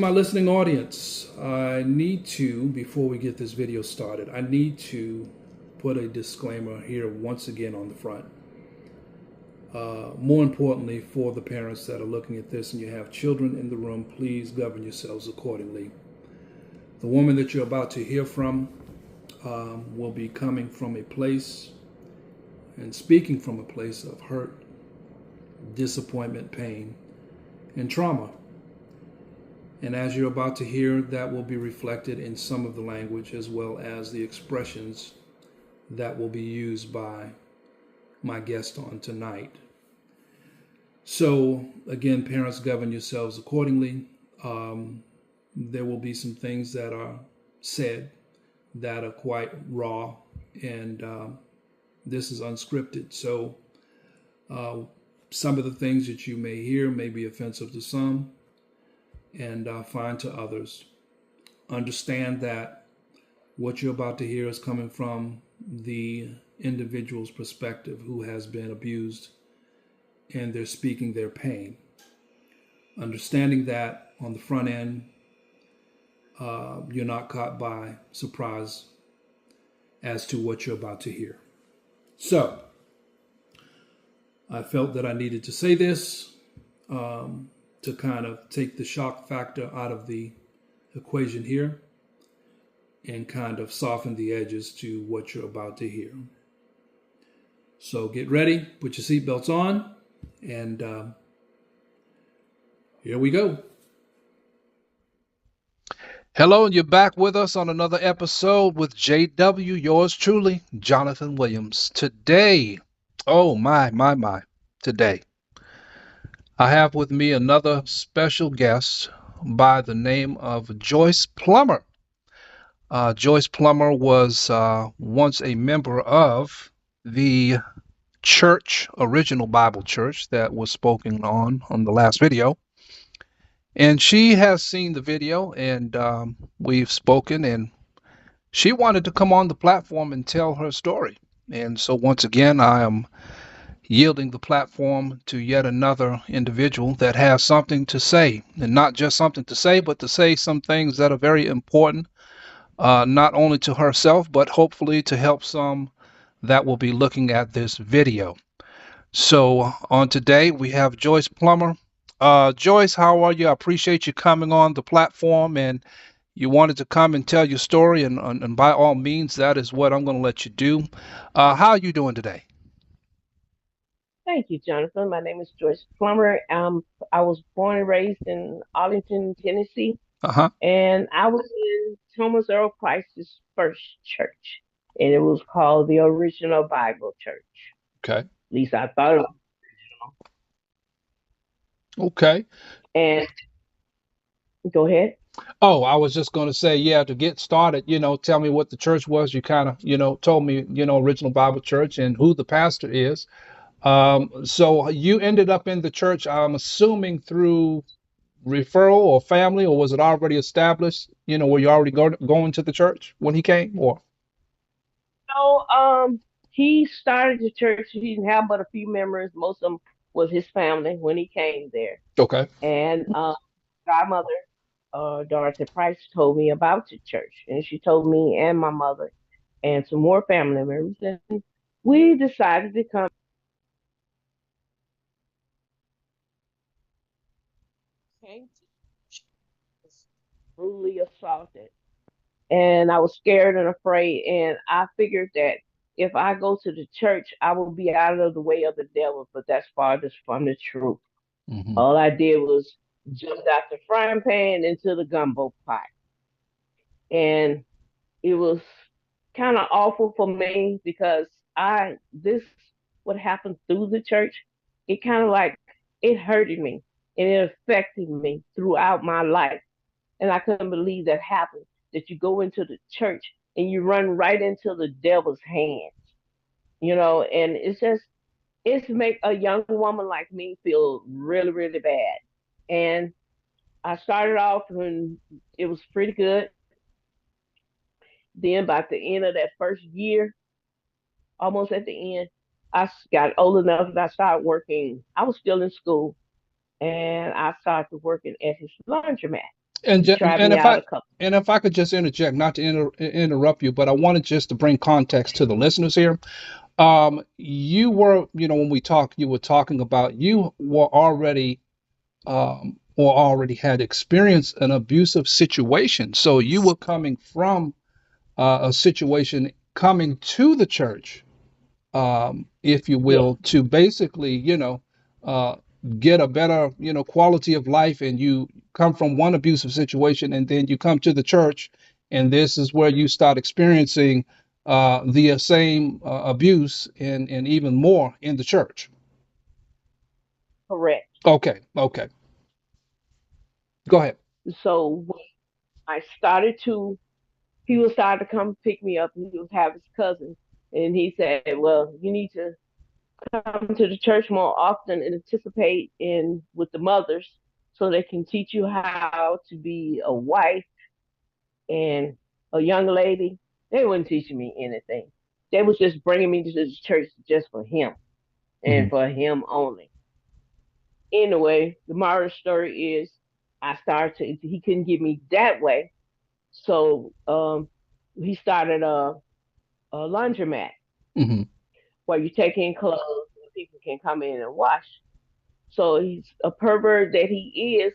my listening audience, I need to, before we get this video started, I need to put a disclaimer here once again on the front. More importantly, for the parents that are looking at this and you have children in the room, please govern yourselves accordingly. The woman that you're about to hear from will be coming from a place and speaking from a place of hurt, disappointment, pain, and trauma. And as you're about to hear, that will be reflected in some of the language as well as the expressions that will be used by my guest on tonight. So again, parents, govern yourselves accordingly. There will be some things that are said that are quite raw, and this is unscripted. So some of the things that you may hear may be offensive to some and fine to others. Understand that what you're about to hear is coming from the individual's perspective who has been abused, and they're speaking their pain. Understanding that on the front end, you're not caught by surprise as to what you're about to hear. So, I felt that I needed to say this to kind of take the shock factor out of the equation here and kind of soften the edges to what you're about to hear. So get ready, put your seatbelts on, and here we go. Hello, and you're back with us on another episode with JW, yours truly, Jonathan Williams. Today, oh my, today, I have with me another special guest by the name of Joyce Plummer. Joyce Plummer was once a member of the church, original Bible church that was spoken on the last video. And she has seen the video, and we've spoken, and she wanted to come on the platform and tell her story. And so once again, I am yielding the platform to yet another individual that has something to say, and not just something to say, but to say some things that are very important, not only to herself, but hopefully to help some that will be looking at this video. So on today, we have Joyce Plummer. Joyce, how are you? I appreciate you coming on the platform, and you wanted to come and tell your story, and by all means, that is what I'm going to let you do. How are you doing today? Thank you, Jonathan. My name is Joyce Plummer. I was born and raised in Arlington, Tennessee, Uh-huh. and I was in Thomas Earl Price's first church, and it was called the Original Bible Church. Okay. At least I thought it was original. Okay. And go ahead. Oh, I was just going to say, yeah, to get started, tell me what the church was. You kind of, told me, Original Bible Church and who the pastor is. So you ended up in the church, I'm assuming through referral or family, or was it already established? Were you already going to the church when he came, or? So, he started the church. He didn't have but a few members. Most of them was his family when he came there. Okay. And godmother, Dorothy Price, told me about the church, and she told me and my mother and some more family members, and we decided to come. Came to was brutally assaulted, and I was scared and afraid, and I figured that if I go to the church, I will be out of the way of the devil, but that's farthest from the truth. Mm-hmm. All I did was jumped out the frying pan into the gumbo pot, and it was kind of awful for me because I this what happened through the church. It kind of like it hurted me and it affected me throughout my life, and I couldn't believe that happened. That you go into the church and you run right into the devil's hands, and it's make a young woman like me feel really really bad. And I started off when it was pretty good. Then by the end of that first year, almost at the end, got old enough that I started working. I was still in school, and I started working at his laundromat. And He ju- tried and me if out I a couple. and if I could just interject, not to interrupt you, but I wanted just to bring context to the listeners here. You were, when we talked, you were talking about you were already or already had experienced an abusive situation. So you were coming from a situation coming to the church, if you Yes, will, to basically, uh, get a better, quality of life. And you come from one abusive situation, and then you come to the church, and this is where you start experiencing the same abuse and even more in the church. correct. Okay, okay, go ahead. So when I started to, he was starting to come pick me up. He was having his cousin, and he said, "Well, you need to come to the church more often and participate in with the mothers, so they can teach you how to be a wife and a young lady." They weren't teaching me anything. They was just bringing me to the church just for him and Hmm. for him only. Anyway, the moral of the story is I started to, he couldn't get me that way. So he started a laundromat Hmm. where you take in clothes and people can come in and wash. So he's a pervert that he is.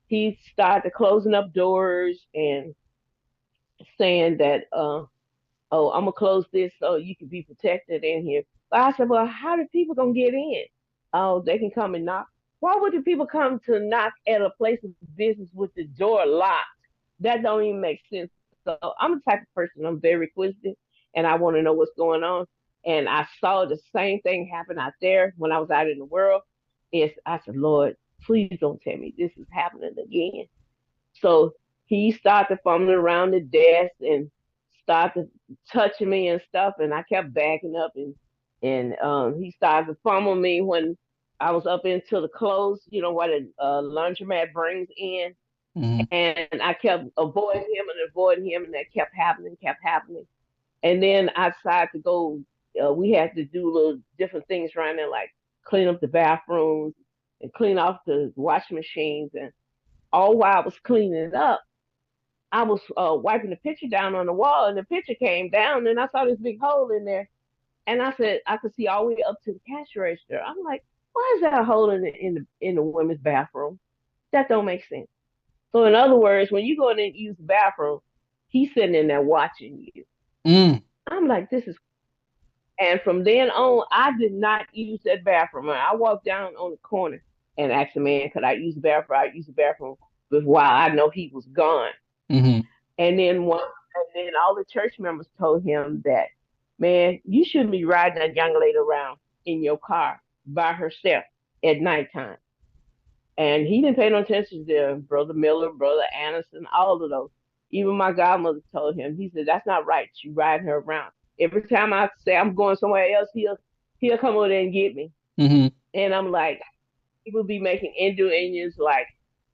He started closing up doors and saying that, oh, I'm gonna close this so you can be protected in here. But I said, well, how do people gonna get in? Oh, they can come and knock. Why would the people come to knock at a place of business with the door locked? That don't even make sense. So I'm the type of person, I'm very inquisitive and I want to know what's going on. And I saw the same thing happen out there when I was out in the world. I said, Lord, please don't tell me this is happening again. So he started fumbling around the desk and started touching me and stuff, and I kept backing up, and he started to fumble me when I was up into the clothes, what a laundromat brings in, Hmm. and I kept avoiding him, and that kept happening, and then I decided to go. We had to do little different things around there, like clean up the bathrooms and clean off the washing machines, and all while I was cleaning it up, I was wiping the picture down on the wall, and the picture came down, and I saw this big hole in there. And I said, I could see all the way up to the cash register. I'm like, why is that a hole in the women's bathroom? That don't make sense. So in other words, when you go in and use the bathroom, he's sitting in there watching you. Mm. I'm like, this is. And from then on, I did not use that bathroom. I walked down on the corner and asked the man, could I use the bathroom? I used the bathroom, but while I know he was gone. Hmm. And then all the church members told him that, man, you shouldn't be riding that young lady around in your car by herself at nighttime. And he didn't pay no attention to Brother Miller, Brother Anderson, all of those. Even my godmother told him, he said, that's not right. You riding her around. Every time I say I'm going somewhere else, he'll come over there and get me. Hmm. And I'm like, people be making innuendos like,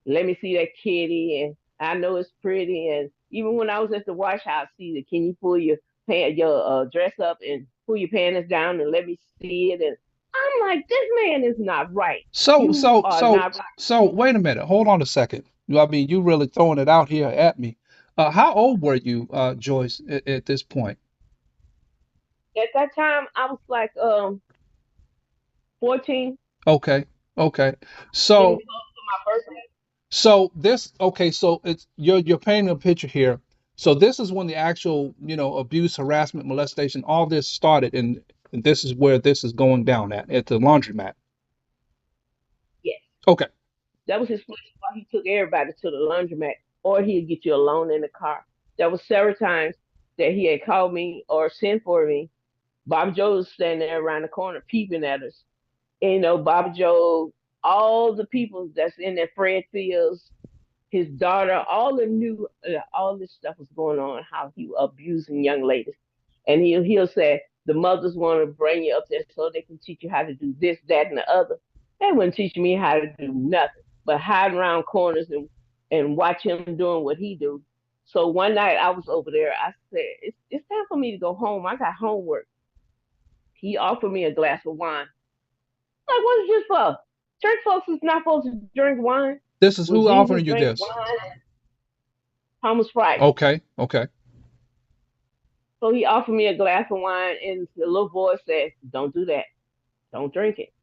let me see that kitty, and I know it's pretty. And even when I was at the wash house, see the, can you pull your dress up and pull your panties down and let me see it? And I'm like, this man is not right. So, You so, are so, not right. so, wait a minute. Hold on a second. I mean, you really throwing it out here at me. How old were you, Joyce, at this point? At that time, I was like 14, Okay, okay. getting So, close to my birthday. okay, so it's you're painting a picture here. So this is when the actual, abuse, harassment, molestation, all this started, and this is where this is going down at the laundromat. Yes, Okay. that was his place why he took everybody to the laundromat, or he'd get you alone in the car. There was several times that he had called me or sent for me. Bobby Joe was standing there around the corner peeping at us. And, Bobby Joe, all the people that's in there, Fred Fields, his daughter, all the new, all this stuff was going on, how he was abusing young ladies. And he'll say, the mothers want to bring you up there so they can teach you how to do this, that, and the other. They wouldn't teach me how to do nothing but hide around corners and watch him doing what he do. So one night I was over there. I said, it's time for me to go home. I got homework. He offered me a glass of wine. Like, what is this for? Church folks is not supposed to drink wine. This is Well, who Jesus offering you drank this? wine. Thomas Price. Okay. Okay. So he offered me a glass of wine, and the little boy said, "Don't do that. Don't drink it."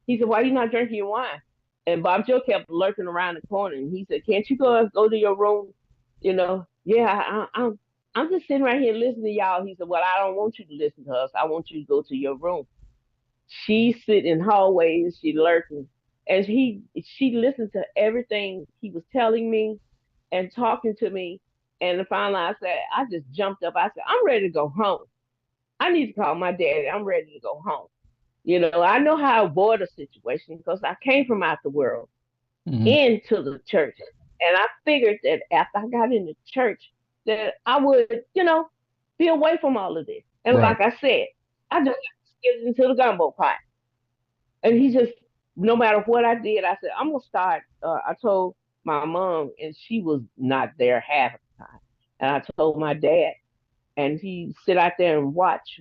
He said, "Why are you not drinking your wine?" And Bob Joe kept lurking around the corner, and he said, "Can't you go to your room? You know, yeah, I'm just sitting right here listening to y'all." He said, "Well, I don't want you to listen to us. I want you to go to your room." She sit in hallways, she lurking, and she listened to everything he was telling me and talking to me. And finally, I just jumped up. I said, "I'm ready to go home. I need to call my daddy. I'm ready to go home." I know how to avoid a situation because I came from out the world Hmm. into the church. And I figured that after I got in the church, that I would, be away from all of this. And Right. like I said, I just skipped into the gumbo pot. And he just, no matter what I did, I said, I'm going to start. I told my mom, and she was not there half the time. And I told my dad, and he sit out there and watch.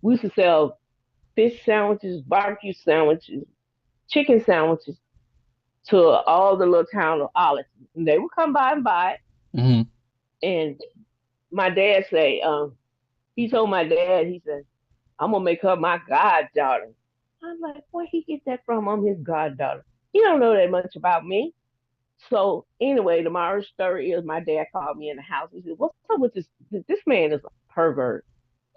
We used to sell fish sandwiches, barbecue sandwiches, chicken sandwiches to all the little town of Arlington. And they would come by and buy it. Hmm. And my dad say, he told my dad, he said, "I'm gonna make her my goddaughter." I'm like, where he get that from? I'm his goddaughter. He don't know that much about me. So anyway, tomorrow's story is my dad called me in the house. He said, "What's up with this? This man is a pervert."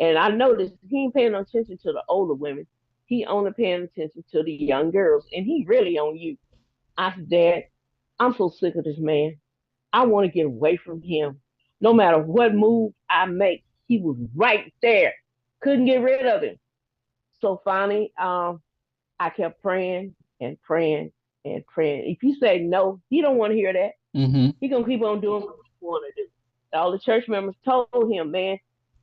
And I noticed he ain't paying no attention to the older women. He only paying attention to the young girls, and he really on you. I said, "Dad, I'm so sick of this man. I want to get away from him. No matter what move I make, he was right there. Couldn't get rid of him." So finally, I kept praying and praying and praying. If you say no, he don't want to hear that. Hmm. He gonna keep on doing what he want to do. All the church members told him, "Man,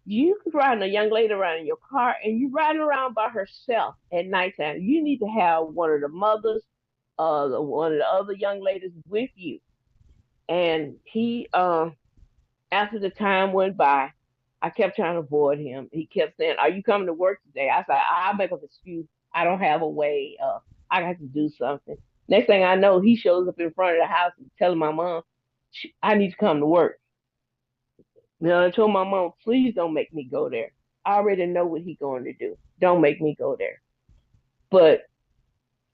you riding a young lady around in your car, and you riding around by herself at nighttime. You need to have one of the mothers, one of the other young ladies with you." And after the time went by, I kept trying to avoid him. He kept saying, "Are you coming to work today?" I said, "I'll make up an excuse. I don't have a way. I got to do something." Next thing I know, he shows up in front of the house and telling my mom, "I need to come to work." I told my mom, "Please don't make me go there. I already know what he's going to do. Don't make me go there." But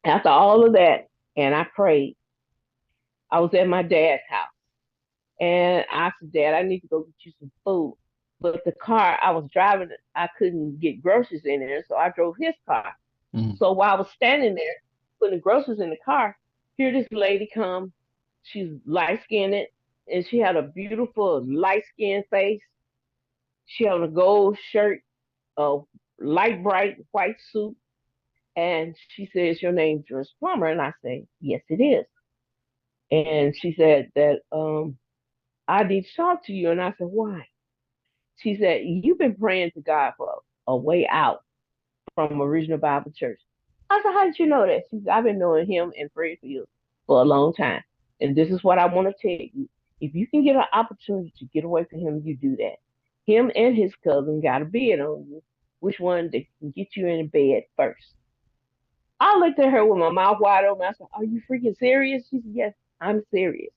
after all of that, and I prayed, I was at my dad's house. And I said, "Dad, I need to go get you some food." But the car I was driving, I couldn't get groceries in there, so I drove his car. Hmm. So while I was standing there putting the groceries in the car, here this lady come. She's light skinned, and she had a beautiful light skinned face. She had a gold shirt, a light bright white suit, and she says, "Your name's Joyce Plummer?" And I say, "Yes, it is." And she said that I need to talk to you. And I said, "Why?" She said, "You've been praying to God for a way out from Original Bible Church." I said, "How did you know that?" She said, "I've been knowing him and praying for you for a long time. And this is what I want to tell you. If you can get an opportunity to get away from him, you do that. Him and his cousin got a bid on you. Which one they can get you in bed first?" I looked at her with my mouth wide open. I said, "Are you freaking serious?" She said, "Yes, I'm serious.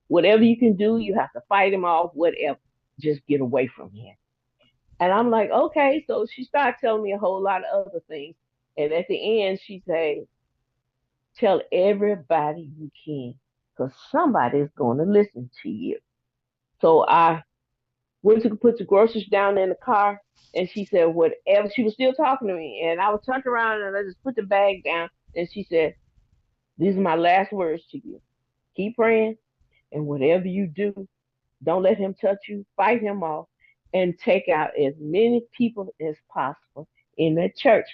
Whatever you can do, you have to fight him off, whatever. Just get away from him." And I'm like, "Okay." So she started telling me a whole lot of other things. And at the end, she said, "Tell everybody you can, because somebody's going to listen to you." So I went to put the groceries down in the car. And she said, "Whatever." She was still talking to me. And I was turned around and I just put the bag down. And she said, "These are my last words to you. Keep praying. And whatever you do, don't let him touch you. Fight him off and take out as many people as possible in that church."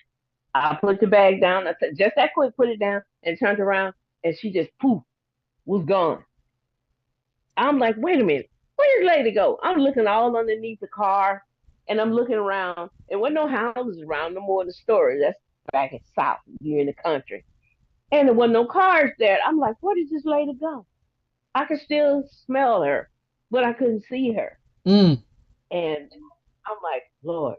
I put the bag down. I said, just that quick, put it down and turned around, and she just poof was gone. I'm like, "Wait a minute, where did lady go?" I'm looking all underneath the car, and I'm looking around, and there no houses around, no more in the story. That's back in South, you're in the country, and there wasn't no cars there. I'm like, where did this lady go? I could still smell her, but I couldn't see her. Mm. And I'm like, "Lord,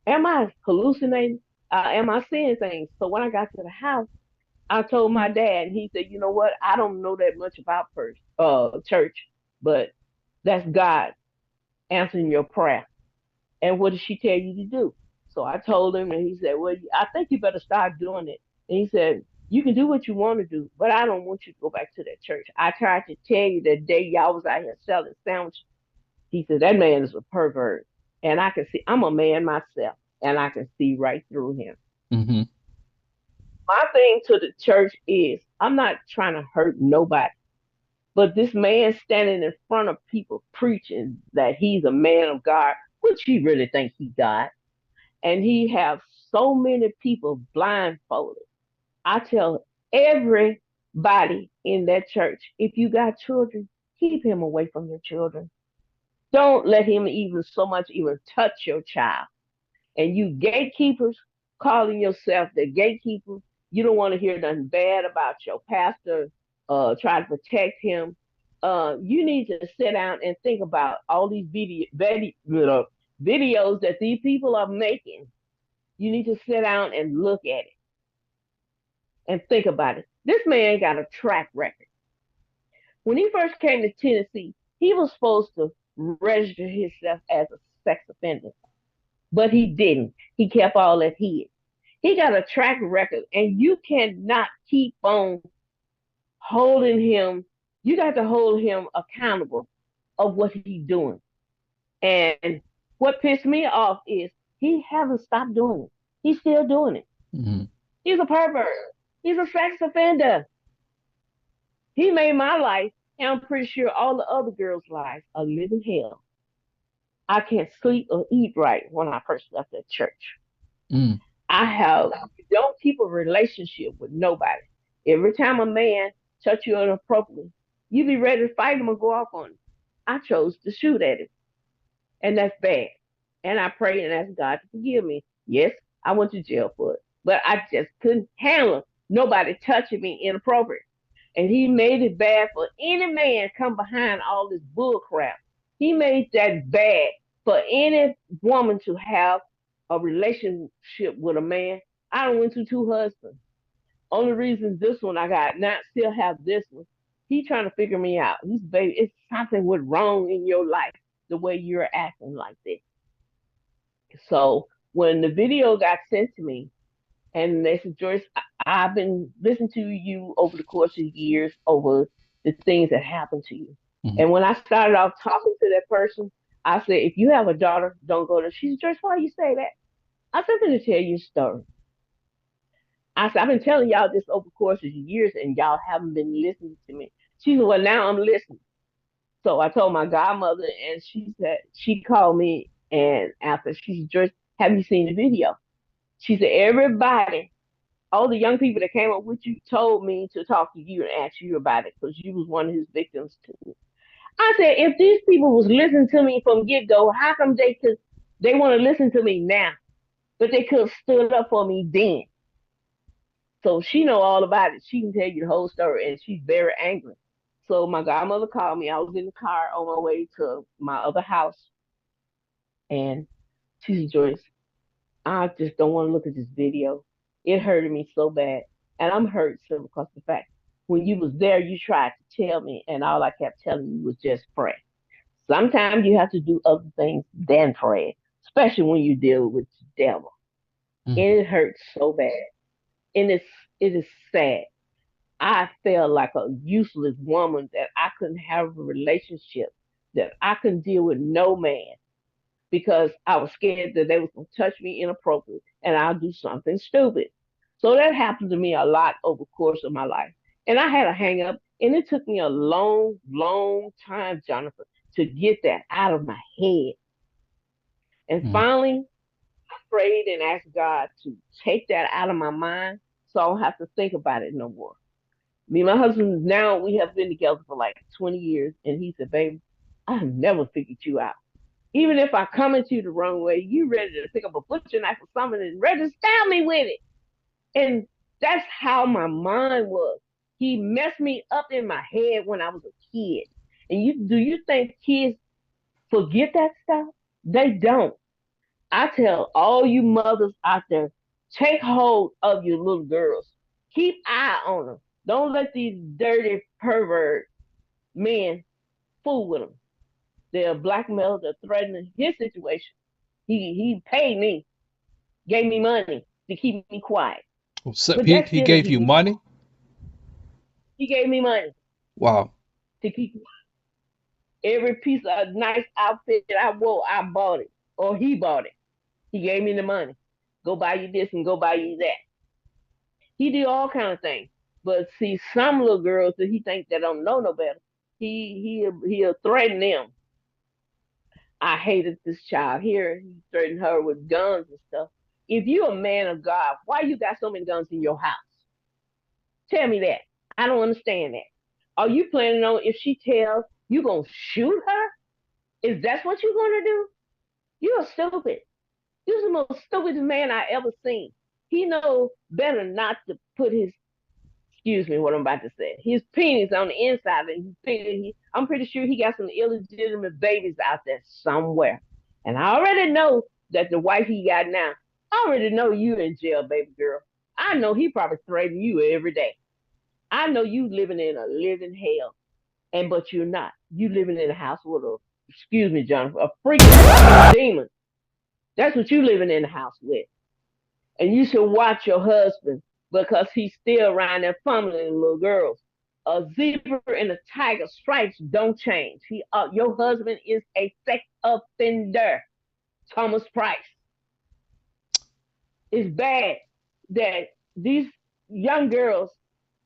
am I hallucinating? Am I seeing things?" So when I got to the house, I told my dad, and he said, "You know what? I don't know that much about church, but that's God answering your prayer. And what did she tell you to do?" So I told him, and he said, "Well, I think you better start doing it." And he said, "You can do what you want to do, but I don't want you to go back to that church. I tried to tell you that day y'all was out here selling sandwiches." He said, "That man is a pervert." And I can see, I'm a man myself, and I can see right through him. Mm-hmm. My thing to the church is I'm not trying to hurt nobody. But this man standing in front of people preaching that he's a man of God, which he really thinks he God, and he have so many people blindfolded. I tell everybody in that church, if you got children, keep him away from your children. Don't let him even so much even touch your child. And you gatekeepers, calling yourself the gatekeeper, you don't want to hear nothing bad about your pastor, try to protect him. You need to sit down and think about all these videos that these people are making. You need to sit down and look at it and think about it. This man got a track record. When he first came to Tennessee, he was supposed to register himself as a sex offender, but he didn't. He kept all that hid. He got a track record, and you cannot keep on holding him. You got to hold him accountable of what he's doing. And what pissed me off is he hasn't stopped doing it. He's still doing it. Mm-hmm. He's a pervert. He's a sex offender. He made my life, and I'm pretty sure all the other girls' lives, a living hell. I can't sleep or eat right when I first left that church. Mm. I have don't keep a relationship with nobody. Every time a man touch you inappropriately, you be ready to fight him or go off on him. I chose to shoot at him, and that's bad. And I pray and ask God to forgive me. Yes, I went to jail for it, but I just couldn't handle nobody touching me inappropriate. And he made it bad for any man come behind all this bull crap. He made that bad for any woman to have a relationship with a man. I done went to two husbands. Only reason this one I got not still have this one. He trying to figure me out. He's baby, it's something went wrong in your life the way you're acting like this. So when the video got sent to me, and they said, "Joyce, I've been listening to you over the course of years over the things that happened to you." Mm-hmm. And when I started off talking to that person, I said, "If you have a daughter, don't go to." She said, "Joyce, why you say that?" I said, "I'm going to tell you a story." I said, "I've been telling y'all this over the course of years, and y'all haven't been listening to me." She said, "Well, now I'm listening." So I told my godmother, and she said, she called me, and after she said, "Joyce, have you seen the video?" She said, "Everybody, all the young people that came up with you told me to talk to you and ask you about it because you was one of his victims too." I said, if these people was listening to me from get go, how come they want to listen to me now? But they could have stood up for me then. So she know all about it. She can tell you the whole story, and she's very angry. So my godmother called me. I was in the car on my way to my other house, and she said, "Joyce, I just don't want to look at this video. It hurted me so bad." And I'm hurt so because the fact when you was there, you tried to tell me, and all I kept telling you was just pray. Sometimes you have to do other things than pray, especially when you deal with the devil. And Mm-hmm. it hurts so bad. And it is sad. I felt like a useless woman that I couldn't have a relationship, that I couldn't deal with no man because I was scared that they was gonna touch me inappropriately and I'll do something stupid. So that happened to me a lot over the course of my life. And I had a hang up, and it took me a long, long time, Jonathan, to get that out of my head. And Mm-hmm. finally, I prayed and asked God to take that out of my mind so I don't have to think about it no more. Me and my husband, now we have been together for like 20 years, and he said, "Baby, I have never figured you out. Even if I come at you the wrong way, you ready to pick up a butcher knife or something and ready to stab me with it." And that's how my mind was. He messed me up in my head when I was a kid. And you think kids forget that stuff? They don't. I tell all you mothers out there, take hold of your little girls. Keep eye on them. Don't let these dirty pervert men fool with them. They're blackmail, they're threatening his situation. He paid me, gave me money to keep me quiet. So But that he still gave doesn't you mean money? he gave me money Wow. to keep every piece of nice outfit I wore, I bought it. Or he bought it. He gave me the money. Go buy you this and go buy you that. He did all kind of things. But see, some little girls that he think that don't know no better, he'll threaten them. I hated this child here. He threatened her with guns and stuff. If you're a man of God, why you got so many guns in your house? Tell me that. I don't understand that. Are you planning on if she tells you gonna shoot her? Is that what you're gonna do? You're stupid. You're the most stupidest man I ever seen. He knows better not to put his excuse me what I'm about to say. His penis on the inside and I'm pretty sure he got some illegitimate babies out there somewhere. And I already know that the wife he got now, I already know you in jail, baby girl. I know he probably threatening you every day. I know you living in a living hell. And but you're not. You living in a house with a excuse me, John, a freaking demon. That's what you living in the house with. And you should watch your husband because he's still around there fumbling little girls. A zebra and a tiger stripes don't change. Your husband is a sex offender, Thomas Price. It's bad that these young girls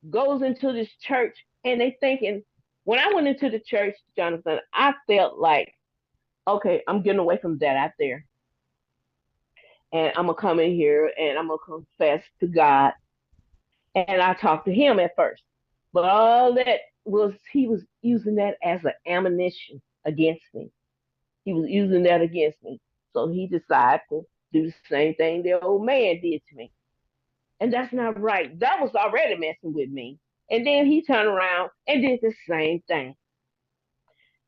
goes into this church and they thinking. When I went into the church, Jonathan, I felt like, okay, I'm getting away from that out there, and I'm gonna come in here and I'm gonna confess to God. And I talked to him at first. But all that was, he was using that as an ammunition against me. He was using that against me. So he decided to do the same thing the old man did to me. And that's not right. That was already messing with me. And then he turned around and did the same thing.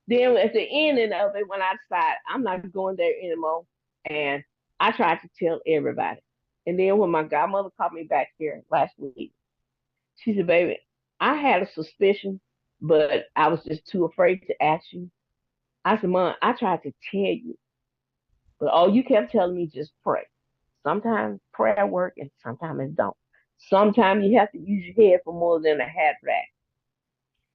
Then at the ending of it, when I decided I'm not going there anymore, and I tried to tell everybody. And then when my godmother called me back here last week, she said, baby, I had a suspicion, but I was just too afraid to ask you. I said, Mom, I tried to tell you, but all you kept telling me just pray. Sometimes prayer work and sometimes it don't. Sometimes you have to use your head for more than a hat rack.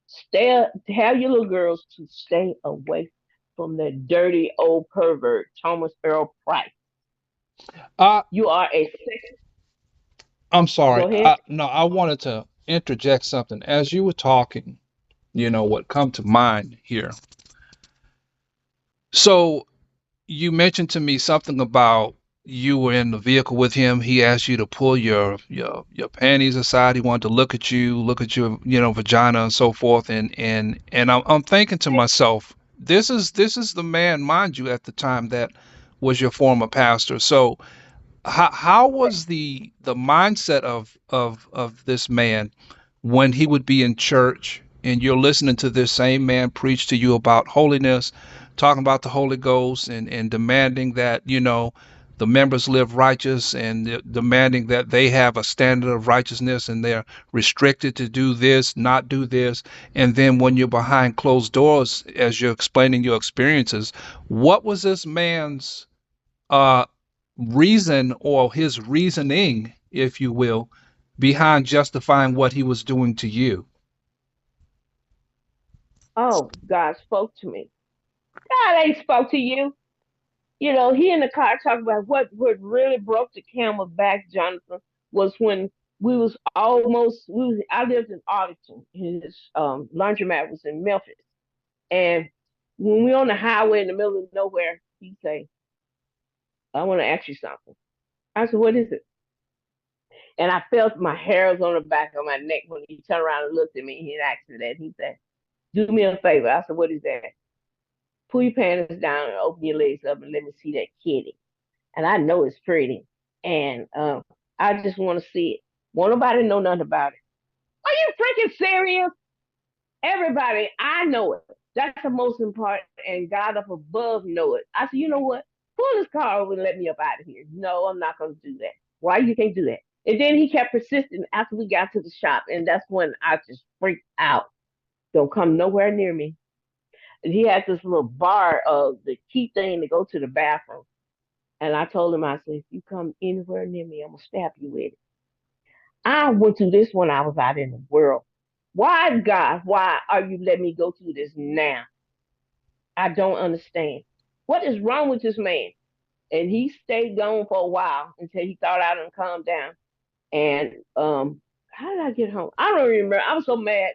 Stay, tell your little girls to stay away from that dirty old pervert, Thomas Earl Price. I You are a sex. I'm sorry. Go ahead. No, I wanted to interject something. As you were talking, what come to mind here. So you mentioned to me something about you were in the vehicle with him. He asked you to pull your panties aside. He wanted to look at your vagina and so forth. And I'm thinking to myself, this is the man, mind you, at the time that was your former pastor. So how was the mindset of this man when he would be in church and you're listening to this same man preach to you about holiness, talking about the Holy Ghost and demanding that, the members live righteous and demanding that they have a standard of righteousness and they're restricted to do this, not do this. And then when you're behind closed doors, as you're explaining your experiences, what was this man's uh, reason or his reasoning, if you will, behind justifying what he was doing to you? Oh, God spoke to me. God ain't spoke to you. You know, he in the car talking about what really broke the camel back, Jonathan, was when we was almost I lived in Arlington. His laundromat was in Memphis. And when we on the highway in the middle of nowhere, he say, I want to ask you something. I said, what is it? And I felt my hairs on the back of my neck when he turned around and looked at me. He asked me that. He said, do me a favor. I said, what is that? Pull your pants down and open your legs up and let me see that kitty. And I know it's pretty. And I just want to see it. Won't nobody know nothing about it. Are you freaking serious? Everybody, I know it. That's the most important, and God up above know it. I said, you know what? Pull this car over and let me up out of here. No, I'm not going to do that. Why you can't do that? And then he kept persisting after we got to the shop, and that's when I just freaked out. Don't come nowhere near me. And he had this little bar of the key thing to go to the bathroom. And I told him, I said, if you come anywhere near me, I'm gonna stab you with it. I went through this when I was out in the world. Why, God, why are you letting me go through this now? I don't understand. What is wrong with this man? And he stayed gone for a while until he thought I done calmed down. And how did I get home? I don't remember. I was so mad.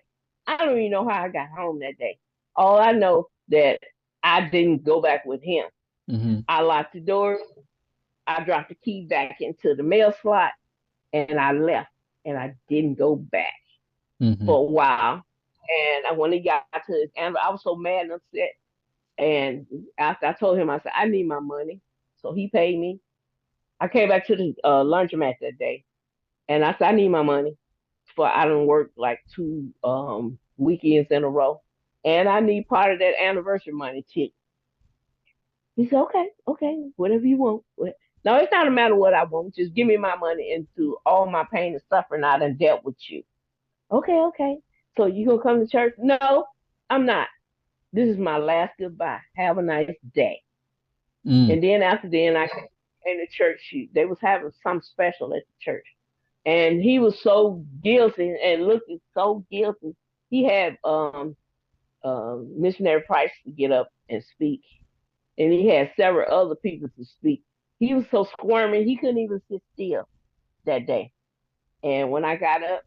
I don't even know how I got home that day. All I know that I didn't go back with him. Mm-hmm. I locked the door. I dropped the key back into the mail slot, and I left. And I didn't go back Mm-hmm. for a while. And when he got to his end, I was so mad and upset. And after I told him, I said, I need my money. So he paid me. I came back to the laundromat that day, and I said, I need my money for I don't work like two weekends in a row, and I need part of that anniversary money too. He said, okay, okay, whatever you want. No, it's not a matter of what I want. Just give me my money and through all my pain and suffering I done dealt with you. Okay, okay. So you gonna come to church? No, I'm not. This is my last goodbye. Have a nice day. Mm. And then after then, I came in the church. They was having some special at the church, and he was so guilty and looking so guilty. He had missionary Price to get up and speak, and he had several other people to speak. He was so squirming he couldn't even sit still that day. And when I got up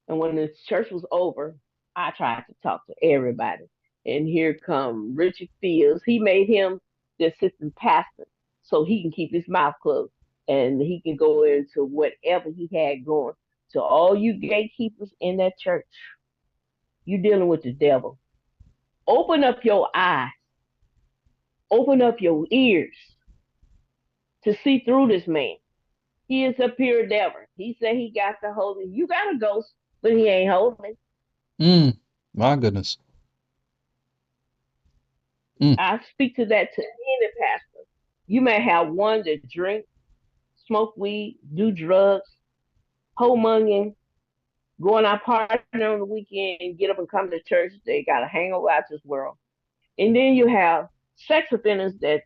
and when the church was over, I tried to talk to everybody. And here come Richard Fields. He made him the assistant pastor so he can keep his mouth closed and he can go into whatever he had going. To all you gatekeepers in that church, you dealing with the devil. Open up your eyes, open up your ears to see through this man. He is a pure devil. He said he got the holy. You got a ghost, but he ain't holy. Mm. My goodness. Mm. I speak to that to any pastor. You may have one that drink, smoke weed, do drugs, homonging, going out partying on the weekend, get up and come to church. They got to hang out this world. And then you have sex offenders that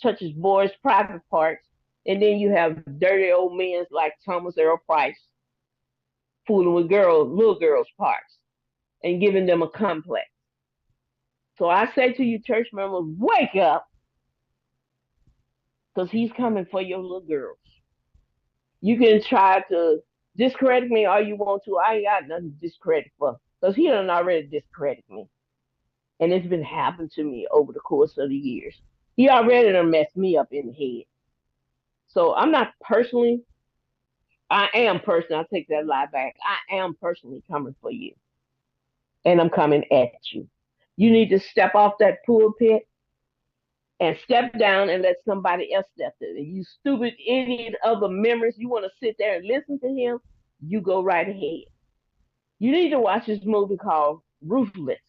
touches boys' private parts. And then you have dirty old men like Thomas Earl Price fooling with little girls' parts and giving them a complex. So I say to you, church members, wake up because he's coming for your little girls. You can try to discredit me all you want to. I ain't got nothing to discredit for because he done already discredit me. And it's been happening to me over the course of the years. He already done messed me up in the head. So I'm not personally, I am personally, I take that lie back. I am personally coming for you. And I'm coming at you. You need to step off that pulpit and step down and let somebody else step in. You stupid idiot other members, you want to sit there and listen to him, you go right ahead. You need to watch this movie called Ruthless.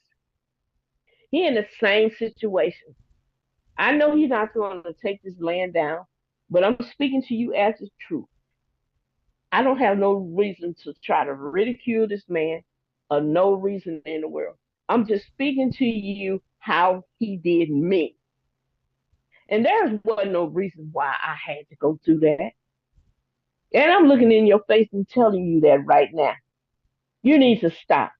He in the same situation. I know he's not going to take this land down, but I'm speaking to you as the truth. I don't have no reason to try to ridicule this man or no reason in the world. I'm just speaking to you how he did me. And there wasn't no reason why I had to go through that. And I'm looking in your face and telling you that right now. You need to stop.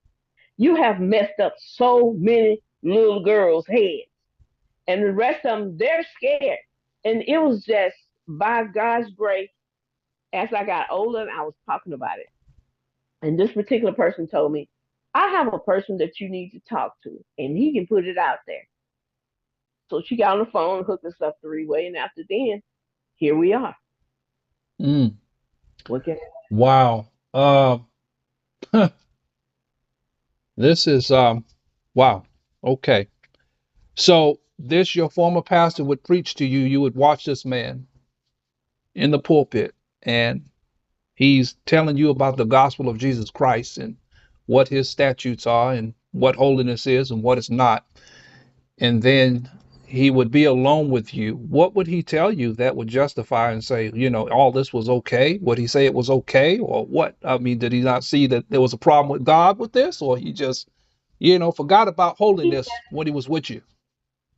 You have messed up so many little girls' heads. And the rest of them, they're scared. And it was just by God's grace, as I got older and I was talking about it. And this particular person told me, I have a person that you need to talk to, and he can put it out there. So she got on the phone, hooked us up three-way, and after then, here we are. Mm. What can Wow. This is wow. Okay. So this your former pastor would preach to you. You would watch this man in the pulpit, and he's telling you about the gospel of Jesus Christ and what his statutes are and what holiness is and what it's not. And then he would be alone with you, what would he tell you that would justify and say, all this was okay? Would he say it was okay, or what? I mean, did he not see that there was a problem with God with this, or he just, forgot about He holiness when he was with you?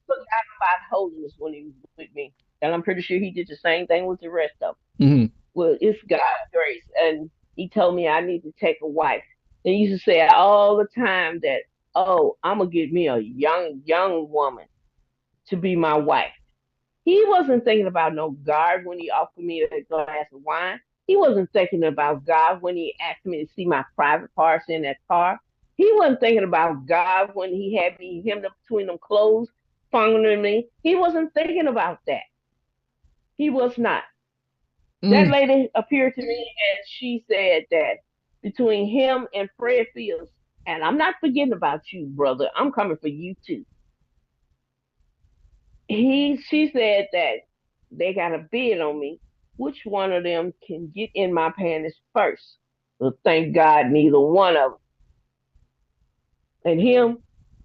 forgot about holiness when he was with me. And I'm pretty sure he did the same thing with the rest of them. Hmm. Well, it's God's grace. And he told me I need to take a wife. And he used to say all the time that, oh, I'm going to get me a young woman to be my wife. He wasn't thinking about no God when he offered me a glass of wine. He wasn't thinking about God when he asked me to see my private parts in that car. He wasn't thinking about God when he had me hemmed up between them clothes, fondling me. He wasn't thinking about that. He was not. That Mm. lady appeared to me and she said that between him and Fred Fields, and I'm not forgetting about you, brother. I'm coming for you too. She said that they got a bid on me. Which one of them can get in my panties first? Well, thank God neither one of them. And him,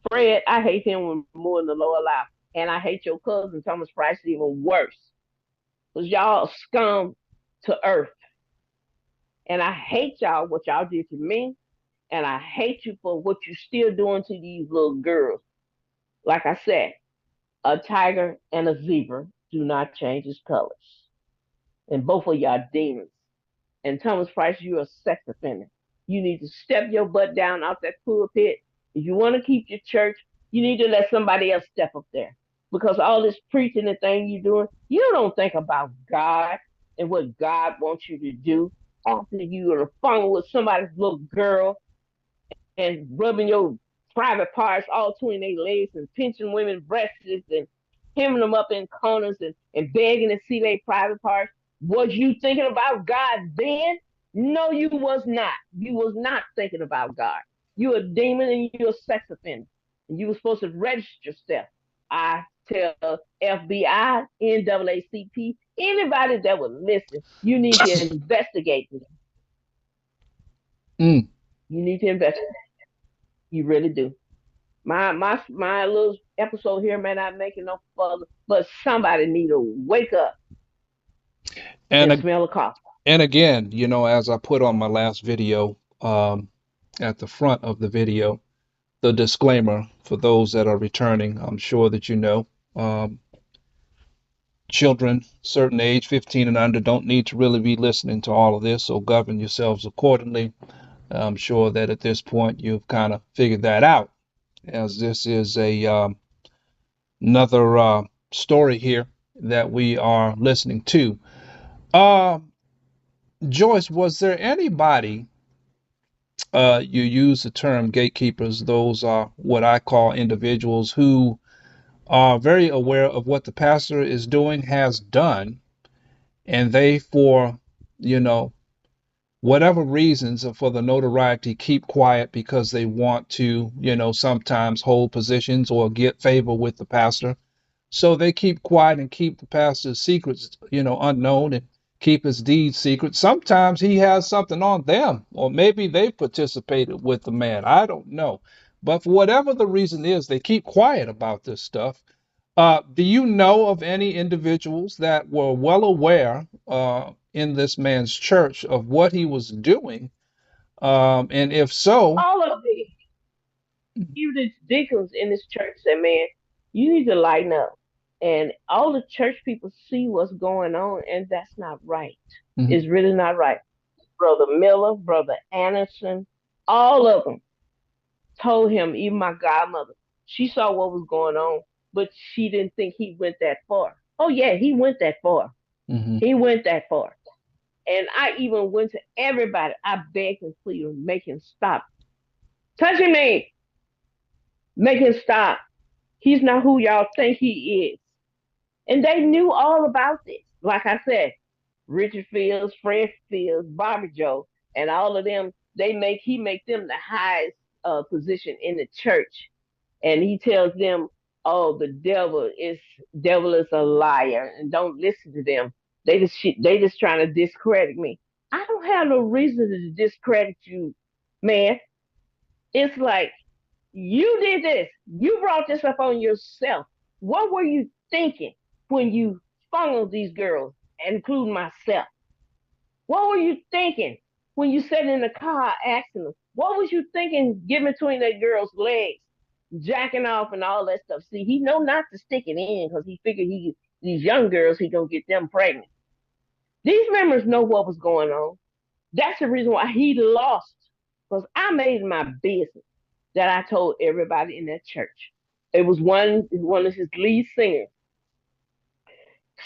Fred, I hate him more than the lower life. And I hate your cousin Thomas Price even worse. Because y'all scum to earth. And I hate y'all what y'all did to me. And I hate you for what you're still doing to these little girls. Like I said, a tiger and a zebra do not change its colors. And both of y'all demons. And Thomas Price, you're a sex offender. You need to step your butt down out that pulpit. If you want to keep your church, you need to let somebody else step up there. Because all this preaching and thing you're doing, you don't think about God and what God wants you to do after you're on the phone with somebody's little girl and rubbing your private parts all between their legs and pinching women's breasts and hemming them up in corners and begging to see their private parts. Was you thinking about God then? No, you was not. You was not thinking about God. You're a demon and you're a sex offender. And you were supposed to register yourself. I tell FBI, NAACP, anybody that would listen, you need to investigate this. Mm. You need to investigate. You really do. My little episode here may not make it no further, but somebody need to wake up and And smell the coffee. and again, as I put on my last video, at the front of the video, the disclaimer for those that are returning, I'm sure that um, children, certain age, 15 and under, don't need to really be listening to all of this, so govern yourselves accordingly. I'm sure that at this point you've kind of figured that out, as this is a another story here that we are listening to. Uh, Joyce, was there anybody, you use the term gatekeepers, those are what I call individuals who are very aware of what the pastor is doing, has done, and they, for, you know, whatever reasons for the notoriety, keep quiet because they want to, sometimes hold positions or get favor with the pastor. So they keep quiet and keep the pastor's secrets, unknown, and keep his deeds secret. Sometimes he has something on them, or maybe they participated with the man. I don't know. But for whatever the reason is, they keep quiet about this stuff. Do you know of any individuals that were well aware in this man's church of what he was doing? And if so, All of the even the deacons in this church said, "Man, you need to lighten up." And all the church people see what's going on, and that's not right. mhm, It's really not right. Brother Miller, Brother Anderson, all of them told him. Even my godmother, she saw what was going on, but she didn't think he went that far. Oh yeah, he went that far. mhm, He went that far. And I even went to everybody. I begged and pleaded, make him stop touching me, make him stop. He's not who y'all think he is. And they knew all about this. Like I said, Richard Fields, Fred Fields, Bobby Joe, and all of them, he make them the highest position in the church. And he tells them, "Oh, the devil is a liar, and don't listen to them. They just trying to discredit me. I don't have no reason to discredit you, man. It's like you did this. You brought this up on yourself. What were you thinking when you funneled these girls, including myself? What were you thinking when you sat in the car asking them? What was you thinking getting between that girl's legs, jacking off and all that stuff? See, he know not to stick it in because he figured these young girls he gonna get them pregnant. These members know what was going on. That's the reason why he lost. Because I made it my business that I told everybody in that church. It was one of his lead singers.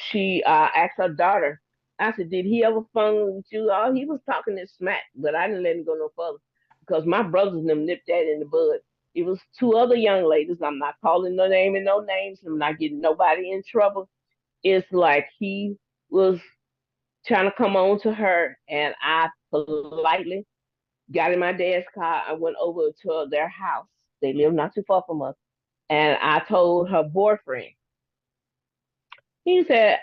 She asked her daughter. I said, "Did he ever fun with you?" Oh, he was talking this smack, but I didn't let him go no further because my brothers and them nipped that in the bud. It was two other young ladies. I'm not calling no name and no names. I'm not getting nobody in trouble. It's like he was trying to come on to her, and I politely got in my dad's car. I went over to their house. They live not too far from us, and I told her boyfriend. He said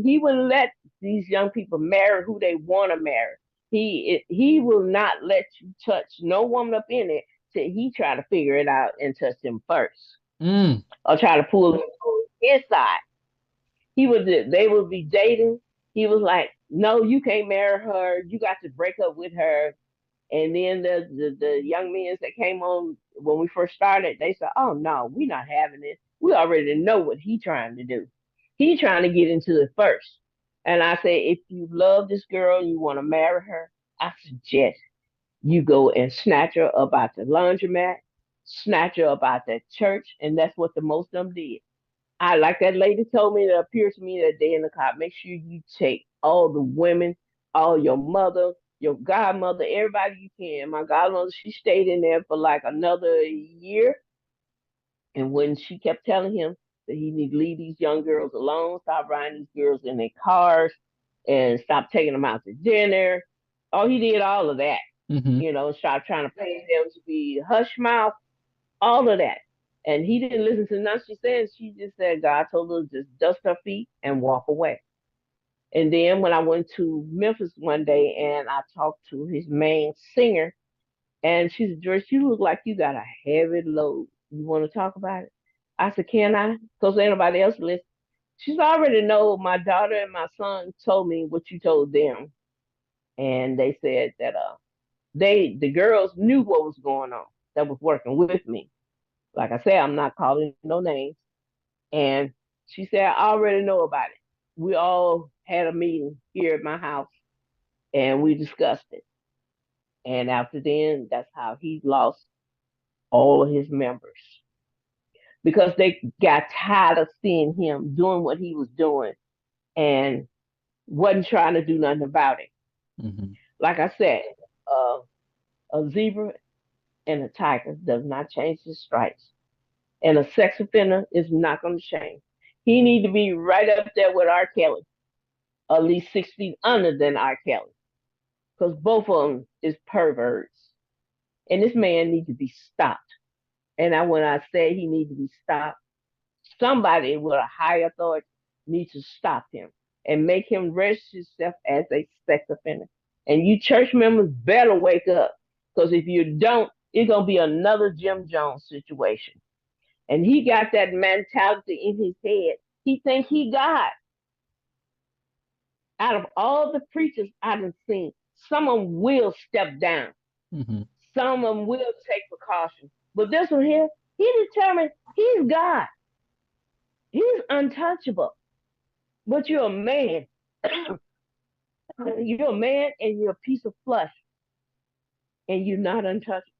he wouldn't let these young people marry who they want to marry. He will not let you touch no woman up in it till he try to figure it out and touch them first, Mm, or try to pull them on his side. They would be dating. He was like, "No, you can't marry her. You got to break up with her." And then the young men that came on when we first started, they said, "Oh no, we're not having it. We already know what he trying to do. He trying to get into it first." And I say, if you love this girl and you want to marry her, I suggest you go and snatch her about the laundromat, snatch her about that church, and that's what the most of them did. I like that lady told me that appeared to me that day in the car. Make sure you take all the women, all your mother, your godmother, everybody you can. My godmother, she stayed in there for like another year. And when she kept telling him that he need to leave these young girls alone, stop riding these girls in their cars, and stop taking them out to dinner. Oh, he did all of that. mm-hmm, Start trying to paint them to be hush mouth, all of that. And he didn't listen to nothing she said. She just said God told her to just dust her feet and walk away. And then when I went to Memphis one day and I talked to his main singer, and she said, "Joyce, you look like you got a heavy load. You want to talk about it?" I said, "Can I?" Because anybody else listen. She's already know my daughter and my son told me what you told them. And they said that the girls knew what was going on that was working with me. Like I said, I'm not calling no names. And she said, "I already know about it. We all had a meeting here at my house and we discussed it." And after then, that's how he lost all of his members because they got tired of seeing him doing what he was doing and wasn't trying to do nothing about it. mm-hmm, Like I said, uh, a zebra and a tiger does not change his stripes. And a sex offender is not going to change. He need to be right up there with R. Kelly, at least 6 feet under than R. Kelly, because both of them is perverts. And this man needs to be stopped. And when I say he needs to be stopped, somebody with a high authority needs to stop him and make him register himself as a sex offender. And you church members better wake up, because if you don't, it's gonna be another Jim Jones situation. And he got that mentality in his head. He think he God. Out of all the preachers I've seen, some of them will step down. mm-hmm. Some of them will take precautions. But this one here, he determined he's God. He's untouchable. But you're a man. You're a man and you're a piece of flesh. And you're not untouchable.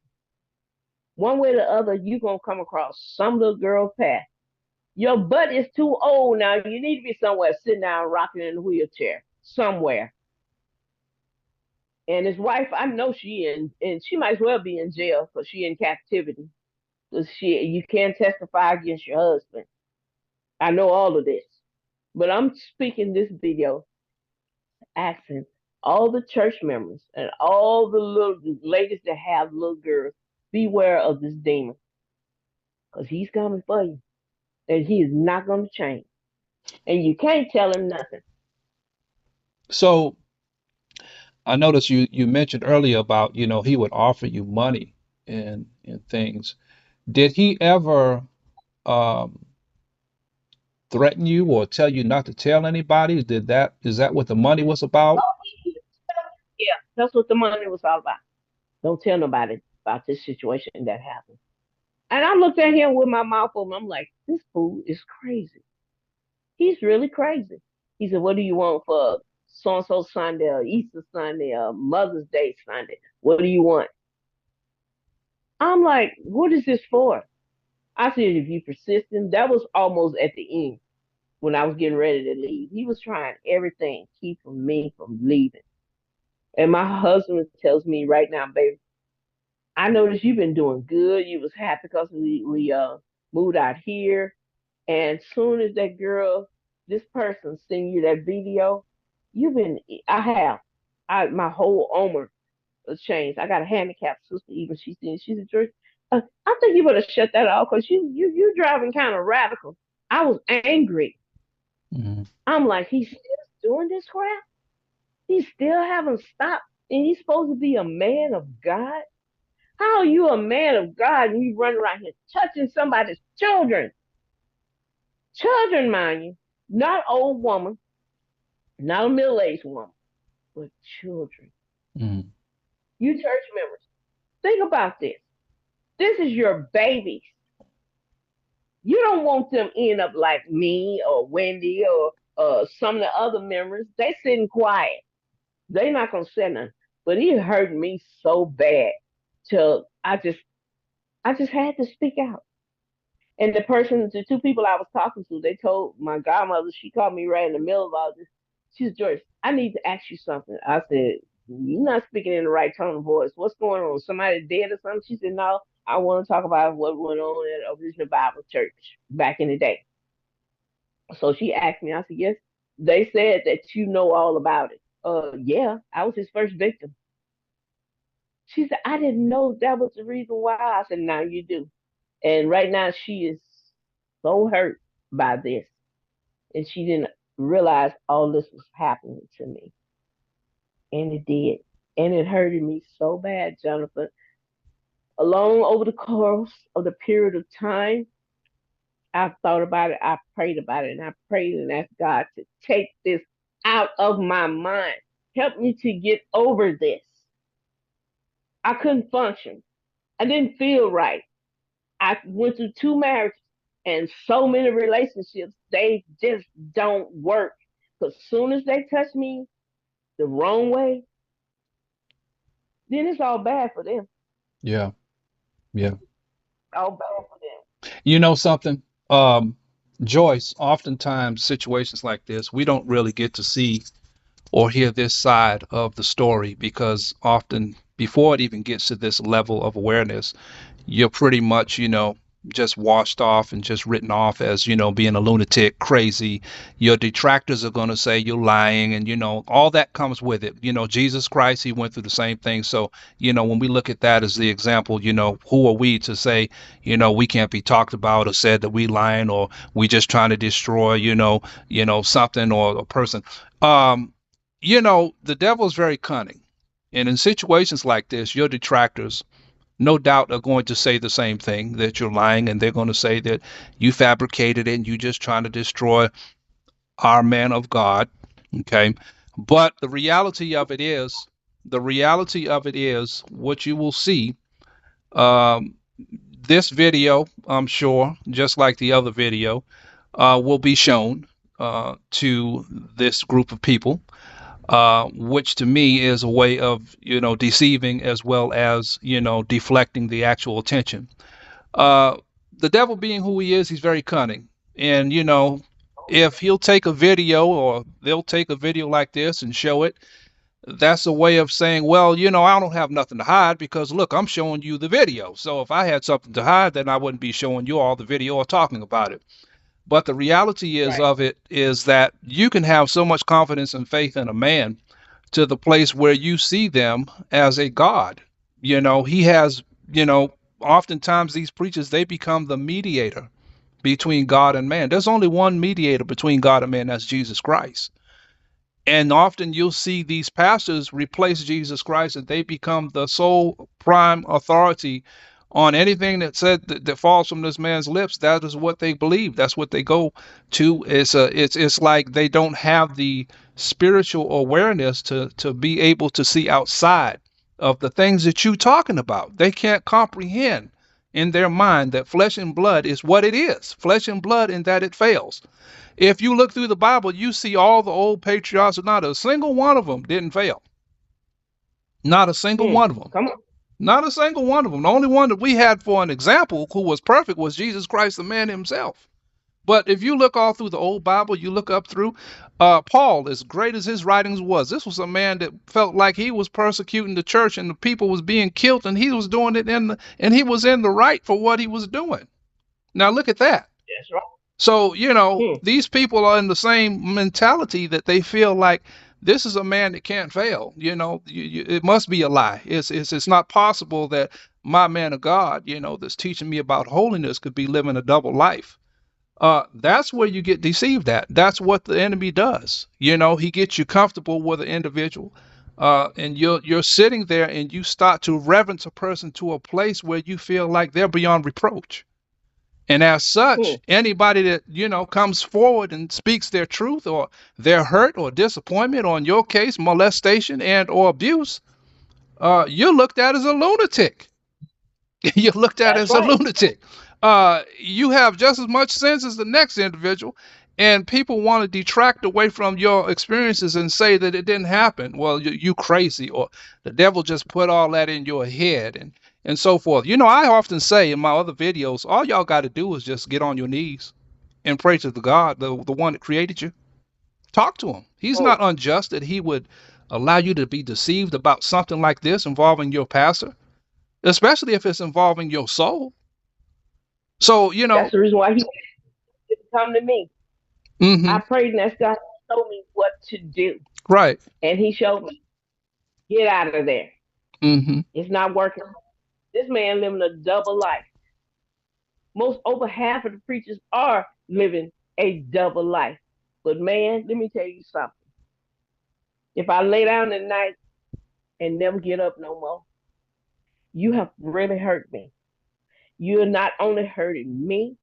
One way or the other, you're going to come across some little girl's path. Your butt is too old now. You need to be somewhere sitting down, rocking in a wheelchair. Somewhere. And his wife, I know she in, and she might as well be in jail because she in captivity. Because you can't testify against your husband. I know all of this. But I'm speaking this video asking all the church members and all the little ladies that have little girls, beware of this demon. Because he's coming for you. And he is not going to change. And you can't tell him nothing. So I noticed you mentioned earlier about, he would offer you money and things. Did he ever um threaten you or tell you not to tell anybody? Is that what the money was about? Oh, yeah, that's what the money was all about. Don't tell nobody about this situation that happened. And I looked at him with my mouth open. I'm like, this fool is crazy. He's really crazy. He said, what do you want for so and so Sunday or Easter Sunday or Mother's Day Sunday? What do you want? I'm like, what is this for? I said, if you persistent, that was almost at the end when I was getting ready to leave. He was trying everything, keeping me from leaving. And my husband tells me right now, baby, I noticed you've been doing good. You was happy because we moved out here. And soon as that girl, this person send you that video, you've been I have. My whole armor has changed. I got a handicapped sister, even she's a church. I think you better shut that off because you driving kind of radical. I was angry. Mhm. I'm like, he's still doing this crap? He still haven't stopped. And he's supposed to be a man of God? How are you a man of God and you run around here touching somebody's children? Children, mind you, not old woman, not a middle-aged woman, but children. Mhm. You church members, think about this. This is your babies. You don't want them end up like me or Wendy or some of the other members. They sitting quiet. They not gonna say nothing. But it hurt me so bad till I just had to speak out. And the two people I was talking to, they told my godmother, she called me right in the middle of all this. She said, Joyce, I need to ask you something. I said, you're not speaking in the right tone of voice. What's going on? Somebody dead or something? She said, no, I want to talk about what went on at Original Bible Church back in the day. So she asked me, I said, yes. They said that you know all about it. Yeah, I was his first victim. She said, I didn't know that was the reason why. I said, now you do. And right now she is so hurt by this. And she didn't realize all this was happening to me. And it did. And it hurted me so bad, Jonathan. Along over the course of the period of time, I thought about it, I prayed about it, and I prayed and asked God to take this out of my mind. Help me to get over this. I couldn't function. I didn't feel right. I went through two marriages and so many relationships, they just don't work. Because soon as they touch me the wrong way, then it's all bad for them. Yeah. Yeah. All bad for them. You know something? Um, Joyce, oftentimes situations like this, we don't really get to see or hear this side of the story because often before it even gets to this level of awareness, you're pretty much, just washed off and just written off as, being a lunatic, crazy. Your detractors are going to say you're lying, and, all that comes with it. Jesus Christ, he went through the same thing. So, when we look at that as the example, who are we to say, we can't be talked about or said that we lying or we just trying to destroy, something or a person. Um, the devil is very cunning. And in situations like this, your detractors, no doubt, are going to say the same thing that you're lying, and they're going to say that you fabricated it and you just trying to destroy our man of God. Okay. But the reality of it is what you will see. Um, this video, I'm sure, just like the other video, will be shown to this group of people, which to me is a way of, deceiving as well as, deflecting the actual attention. Uh, the devil being who he is, he's very cunning. And, if he'll take a video or they'll take a video like this and show it, that's a way of saying, well, I don't have nothing to hide because look, I'm showing you the video. So if I had something to hide, then I wouldn't be showing you all the video or talking about it. But the reality is Right. of it is that you can have so much confidence and faith in a man to the place where you see them as a god. He has, oftentimes these preachers, they become the mediator between God and man. There's only one mediator between God and man, that's Jesus Christ. And often you'll see these pastors replace Jesus Christ and they become the sole prime authority on anything that said that falls from this man's lips. That is what they believe. That's what they go to. It's like they don't have the spiritual awareness to be able to see outside of the things that you're talking about. They can't comprehend in their mind that flesh and blood is what it is. Flesh and blood, in that it fails. If you look through the Bible, you see all the old patriarchs, not a single one of them didn't fail. Not a single Hmm. one of them. Come on. Not a single one of them. The only one that we had for an example who was perfect was Jesus Christ, the man himself. But if you look all through the old Bible, you look up through Paul, as great as his writings was, this was a man that felt like he was persecuting the church and the people was being killed, and he was doing it and he was in the right for what he was doing. Now look at that. That's right. So, Hmm. these people are in the same mentality that they feel like this is a man that can't fail. It must be a lie. It's not possible that my man of God, that's teaching me about holiness could be living a double life. That's where you get deceived at. That's what the enemy does. He gets you comfortable with an individual. And you're sitting there and you start to reverence a person to a place where you feel like they're beyond reproach. And as Hmm. such, anybody that, comes forward and speaks their truth or their hurt or disappointment, or in your case, molestation and or abuse, you're looked at as a lunatic. You're looked at That's as a right. lunatic. You have just as much sense as the next individual, and people want to detract away from your experiences and say that it didn't happen. Well, you crazy, or the devil just put all that in your head, and so forth. I often say in my other videos, all y'all got to do is just get on your knees and pray to the God, the one that created you. Talk to him. He's Hmm. not unjust that he would allow you to be deceived about something like this involving your pastor, especially if it's involving your soul. So, That's the reason why he didn't come to me. hmm I prayed and asked God to show me what to do. right. And he showed me, get out of there. hmm It's not working. This man living a double life. Most over half of the preachers are living a double life. But man, let me tell you something. If I lay down at night and never get up no more, you have really hurt me. You're not only hurting me,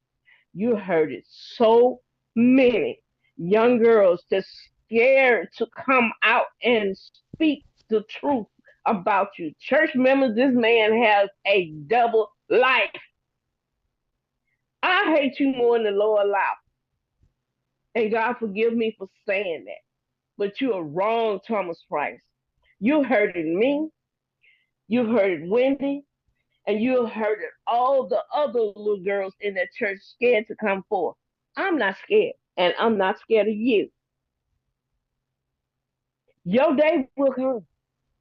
you hurted so many young girls that's scared to come out and speak the truth about you. Church members, this man has a double life. I hate you more than the Lord allowed. And God forgive me for saying that. But you are wrong, Thomas Price. You hurted me, you hurted Wendy, and you hurted all the other little girls in that church scared to come forth. I'm not scared, and I'm not scared of you. Your day will come.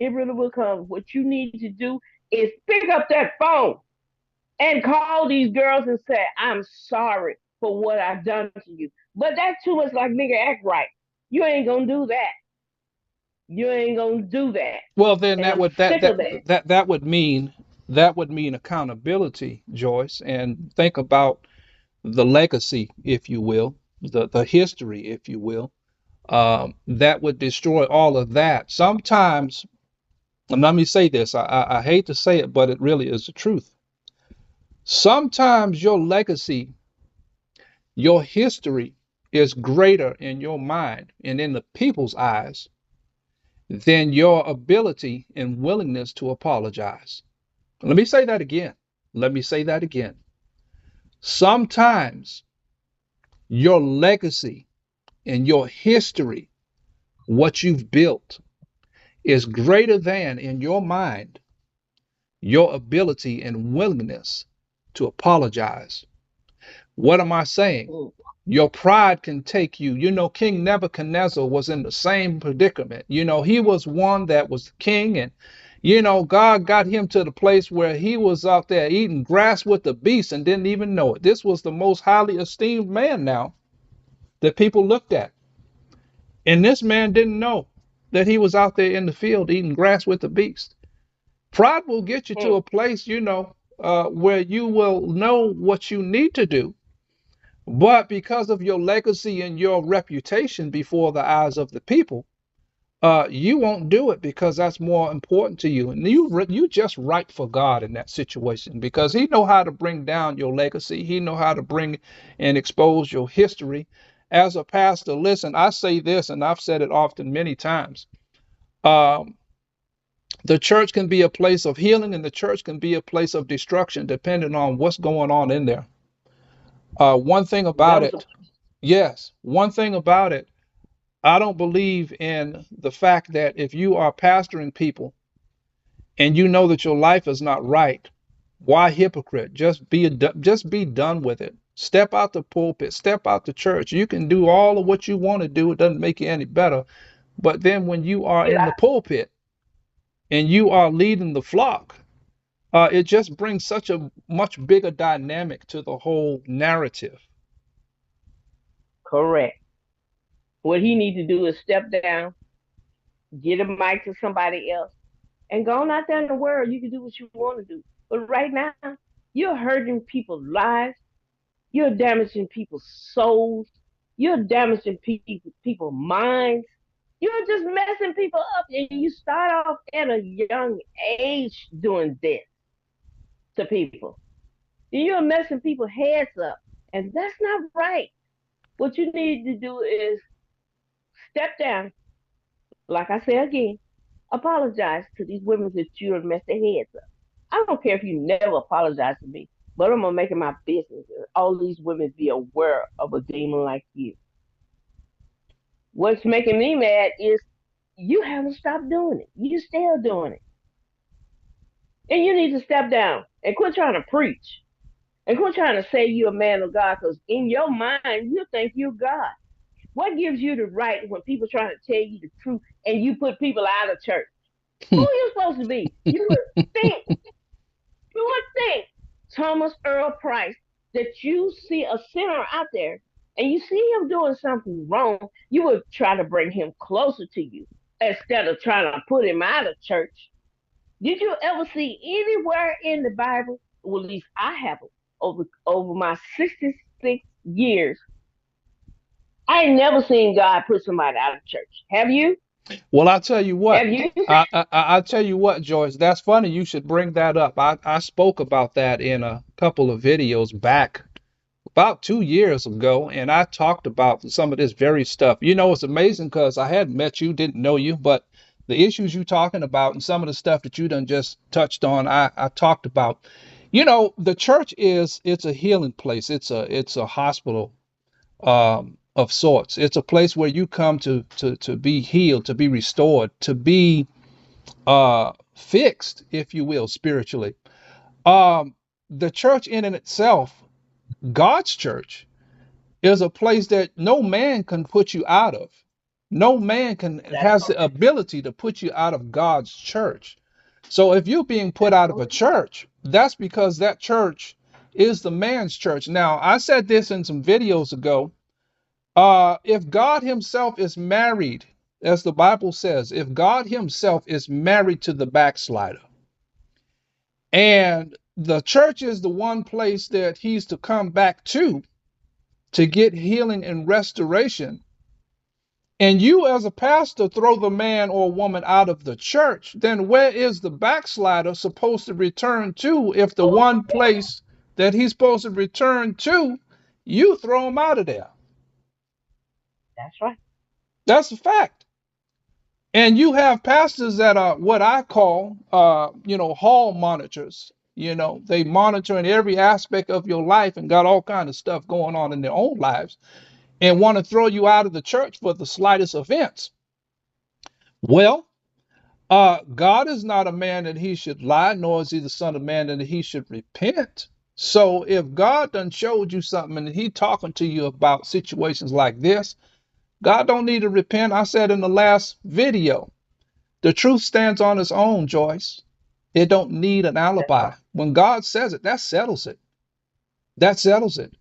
It really will come. What you need to do is pick up that phone and call these girls and say, I'm sorry for what I've done to you. But that's too much like nigga act right. You ain't gonna do that. You ain't gonna do that. Well, then And that I'm would that sick that of that. that would mean accountability, Joyce, and think about the legacy, if you will, the history, if you will. That would destroy all of that. Sometimes, and let me say this, I hate to say it, but it really is the truth. Sometimes your legacy, your history is greater in your mind and in the people's eyes than your ability and willingness to apologize. Let me say that again. Let me say that again. Sometimes your legacy and your history, what you've built, is greater than in your mind your ability and willingness to apologize. What am I saying? Mm, Your pride can take you. King Nebuchadnezzar was in the same predicament. He was one that was king, and God got him to the place where he was out there eating grass with the beasts and didn't even know it. This was the most highly esteemed man now that people looked at. And this man didn't know that he was out there in the field eating grass with the beasts. Pride will get you to mm, a place, where you will know what you need to do. But because of your legacy and your reputation before the eyes of the people, you won't do it because that's more important to you. And you just right for God in that situation because He know how to bring down your legacy. He know how to bring and expose your history. As a pastor, listen, I say this, and I've said it often many times. Um, the church can be a place of healing, and the church can be a place of destruction, depending on what's going on in there. One thing That about was a it, yes, one thing about it, I don't believe in the fact that if you are pastoring people and you know that your life is not right, why hypocrite? Just be done with it. Step out the pulpit, step out the church. You can do all of what you want to do. It doesn't make you any better. But then when you are get in the out. pulpit and you are leading the flock, it just brings such a much bigger dynamic to the whole narrative. Correct. What he needs to do is step down, get a mic to somebody else, and go on out there in the world. You can do what you want to do. But right now, you're hurting people's lives. You're damaging people's souls. You're damaging people's minds. You're just messing people up. And you start off at a young age doing this to people. You're messing people's heads up. And that's not right. What you need to do is step down, like I say again, apologize to these women that you have messed their heads up. I don't care if you never apologize to me, but I'm gonna make it my business. All these women be aware of a demon like you. What's making me mad is you haven't stopped doing it. You still doing it. And you need to step down and quit trying to preach and quit trying to say you're a man of God because in your mind, you think you're God. What gives you the right when people trying to tell you the truth and you put people out of church? Who are you supposed to be? Think, you would think, Thomas Earl Price, that you see a sinner out there and you see him doing something wrong, you would try to bring him closer to you instead of trying to put him out of church. Did you ever see anywhere in the Bible? Well, at least I haven't. Over my 66 years, I ain't never seen God put somebody out of church. Have you? Well, I tell you what. Have you? I tell you what, Joyce. That's funny. You should bring that up. I spoke about that in a couple of videos back about 2 years ago, and I talked about some of this very stuff. You know, it's amazing because I hadn't met you, didn't know you, but the issues you talking about and some of the stuff that you done just touched on, I talked about. You know, the church it's a healing place. It's a hospital of sorts. It's a place where you come to be healed, to be restored, to be fixed, if you will, spiritually. Um, the church in and itself, God's church, is a place that no man can put you out of. No man can That's has the correct. ability to put you out of God's church. So if you're being put That's out of a correct. church, that's because that church is the man's church. Now, I said this in some videos ago. If God Himself is married, as the Bible says, if God Himself is married to the backslider, and the church is the one place that He's to come back to get healing and restoration, and you as a pastor throw the man or woman out of the church, then where is the backslider supposed to return to if the Oh, one place that he's supposed to return to, you throw him out of there? that's right. That's a fact. And you have pastors that are what I call, hall monitors. You know, they monitor in every aspect of your life and got all kind of stuff going on in their own lives and want to throw you out of the church for the slightest offense. Well, God is not a man that he should lie, nor is he the son of man that he should repent. So if God done showed you something and he talking to you about situations like this, God don't need to repent. I said in the last video, the truth stands on its own, Joyce. It don't need an That's alibi. right. When God says it, that settles it. That settles it.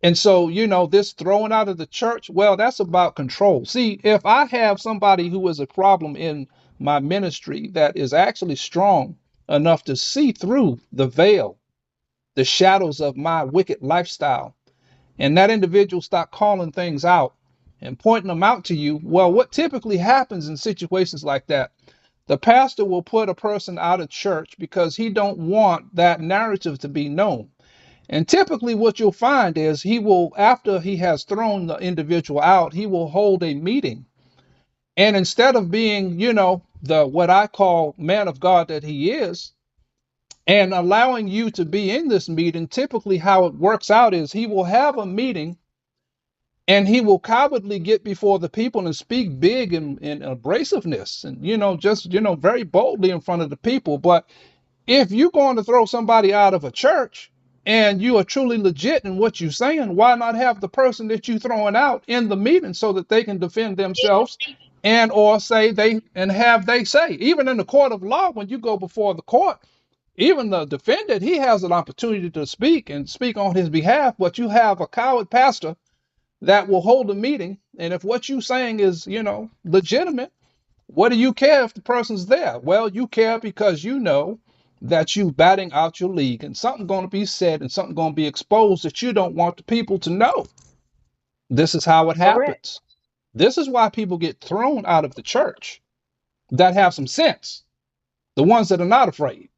And so, this throwing out of the church, well, that's about control. See, if I have somebody who is a problem in my ministry that is actually strong enough to see through the veil, the shadows of my wicked lifestyle, and that individual start calling things out and pointing them out to you. Well, what typically happens in situations like that, the pastor will put a person out of church because he don't want that narrative to be known. And typically what you'll find is he will, after he has thrown the individual out, he will hold a meeting. And instead of being, the what I call man of God that he is, and allowing you to be in this meeting, typically how it works out is he will have a meeting and he will cowardly get before the people and speak big in abrasiveness and, just, very boldly in front of the people. But if you're going to throw somebody out of a church and you are truly legit in what you're saying, why not have the person that you're throwing out in the meeting so that they can defend themselves and or say they and have they say, even in the court of law, when you go before the court, even the defendant, he has an opportunity to speak and speak on his behalf, but you have a coward pastor that will hold a meeting. And if what you're saying is, legitimate, what do you care if the person's there? Well, you care because you know that you batting out your league and something going to be said and something going to be exposed that you don't want the people to know. This is how it Correct. happens. This is why people get thrown out of the church that have some sense, the ones that are not afraid.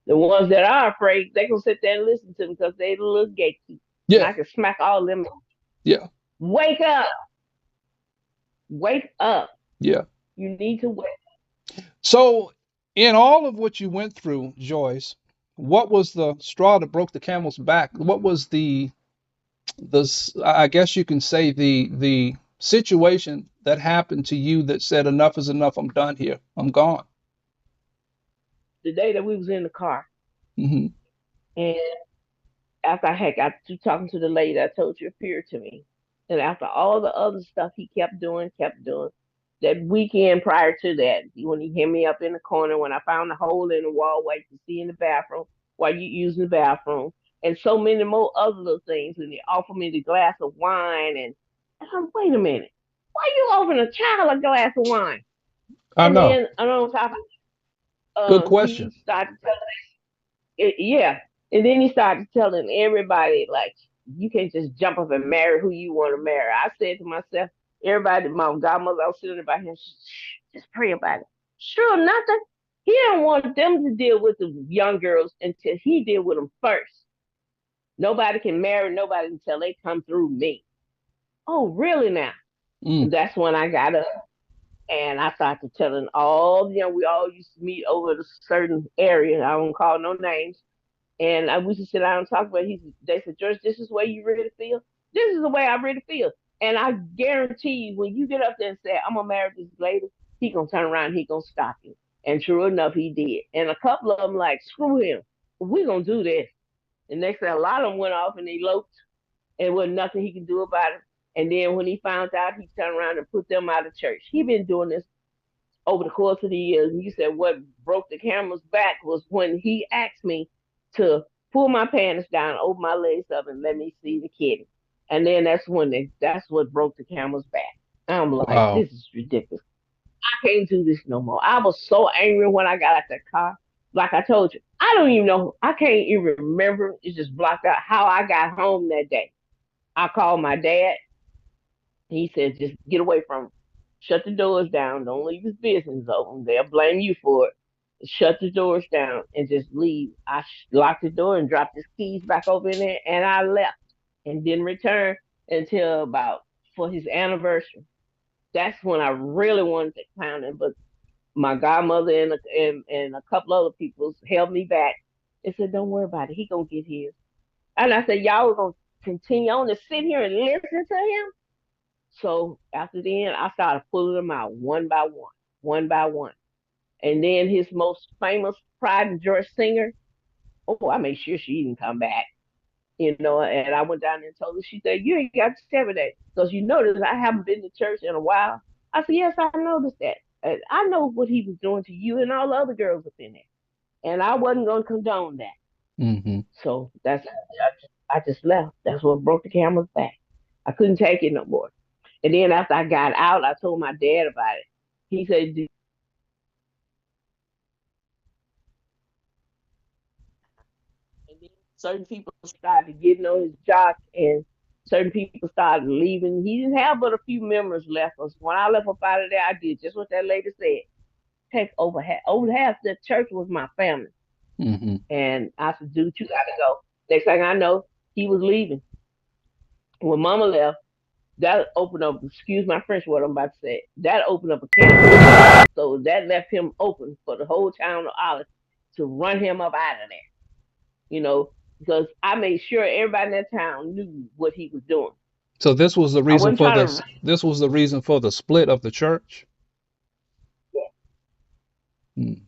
The ones that are afraid, they gonna sit there and listen to them because they the little gatekeepers. And Yeah, I can smack all of them. yeah, Wake up! Wake up! yeah. You need to wake. So, in all of what you went through, Joyce, what was the straw that broke the camel's back? What was I guess you can say the situation that happened to you that said enough is enough. I'm done here. I'm gone. The day that we was in the car, Hmm. and after I had got to talking to the lady I told you appeared to me, and after all the other stuff he kept doing, that weekend prior to that, when he hit me up in the corner, when I found a hole in the wall where you can see in the bathroom while you using the bathroom, and so many more other little things, and he offered me the glass of wine, and I said, wait a minute, why you offering a child a glass of wine? I And know. then on top of Good question. he started telling yeah. And then he started telling everybody, like, you can't just jump up and marry who you want to marry. I said to myself, everybody, my godmother, I was sitting about him, shh, just pray about it. Sure, nothing. He didn't want them to deal with the young girls until he deal with them first. Nobody can marry nobody until they come through me. Oh, really now? Mm. And that's when I got up and I started telling all, we all used to meet over a certain area. I won't call no names. And I used to sit down and talk about it. They said, George, this is the way you really feel. This is the way I really feel. And I guarantee you, when you get up there and say, I'm gonna marry this lady, he gonna turn around, he gonna stop you. And true enough, he did. And a couple of them like, screw him, we gonna do this. And next thing, a lot of them went off and eloped, and there was nothing he could do about it. And then when he found out, he turned around and put them out of church. He been doing this over the course of the years. And you said what broke the camera's back was when he asked me to pull my pants down, open my legs up, and let me see the kitty. And then that's what broke the camera's back. I'm like, Wow. this is ridiculous. I can't do this no more. I was so angry when I got out the car. Like I told you, I don't even know. I can't even remember. It's just blocked out how I got home that day. I called my dad. He said, just get away from him. Shut the doors down. Don't leave his business open. They'll blame you for it. Shut the doors down and just leave. I locked the door and dropped his keys back over in there, and I left and didn't return until about for his anniversary. That's when I really wanted to clown him, but my godmother and a couple other people held me back. They said, "Don't worry about it. He gonna get his." And I said, "Y'all are gonna continue on to sit here and listen to him?" So after then, I started pulling them out one by one, one by one. And then his most famous Pride and Joy singer, oh, I made sure she didn't come back, and I went down there and told her, she said, you ain't got to tell me that because you notice I haven't been to church in a while. I said, yes, I noticed that. And I know what he was doing to you and all the other girls up in there. And I wasn't going to condone that. Hmm. So I just left. That's what broke the camera's back. I couldn't take it no more. And then after I got out, I told my dad about it. He said, and then certain people started getting on his jock, and Certain people started leaving. He didn't have but a few members left. Us when I left up out of there, I did just what that lady said. Take over half the church was my family, Mm-hmm. and I said, "Dude, you got to go." Next thing I know, he was leaving. When Mama left, that opened up. Excuse my French, what I'm about to say. That opened up a can of worms. So that left him open for the whole town of Olive to run him up out of there. You know, because I made sure everybody in that town knew what he was doing. So this was the I reason wasn't for trying to. this. This was the reason for the split of the church. Mm,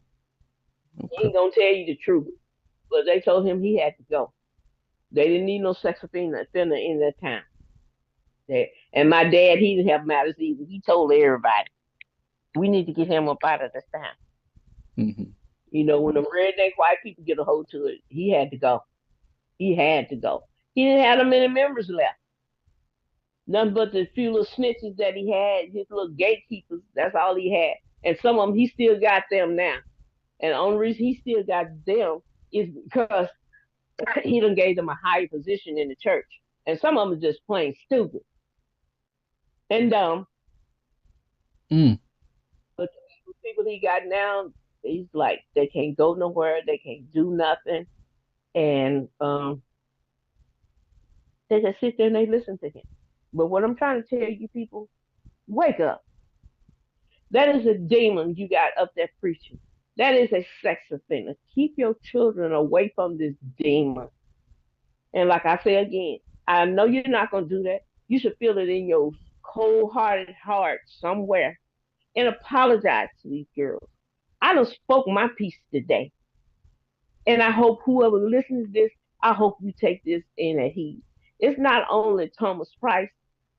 He okay. ain't gonna tell you the truth, but they told him he had to go. They didn't need no sex offender in that town. And my dad, he didn't have matters either. He told everybody, we need to get him up out of this town. Mm-hmm. You know, when the redneck white people get a hold to it, he had to go. He had to go. He didn't have that many members left. Nothing but the few little snitches that he had, his little gatekeepers. That's all he had. And some of them, he still got them now. And the only reason he still got them is because he done gave them a higher position in the church. And some of them are just plain stupid and dumb. Mm. But the people he got now, he's like, they can't go nowhere. They can't do nothing. And they just sit there and they listen to him. But what I'm trying to tell you people, wake up. That is a demon you got up there preaching. That is a sex offender. Keep your children away from this demon. And like I say again, I know you're not going to do that. You should feel it in your cold hearted heart somewhere and apologize to these girls. I done spoke my piece today. And I hope whoever listens to this, I hope you take this in a heed. It's not only Thomas Price,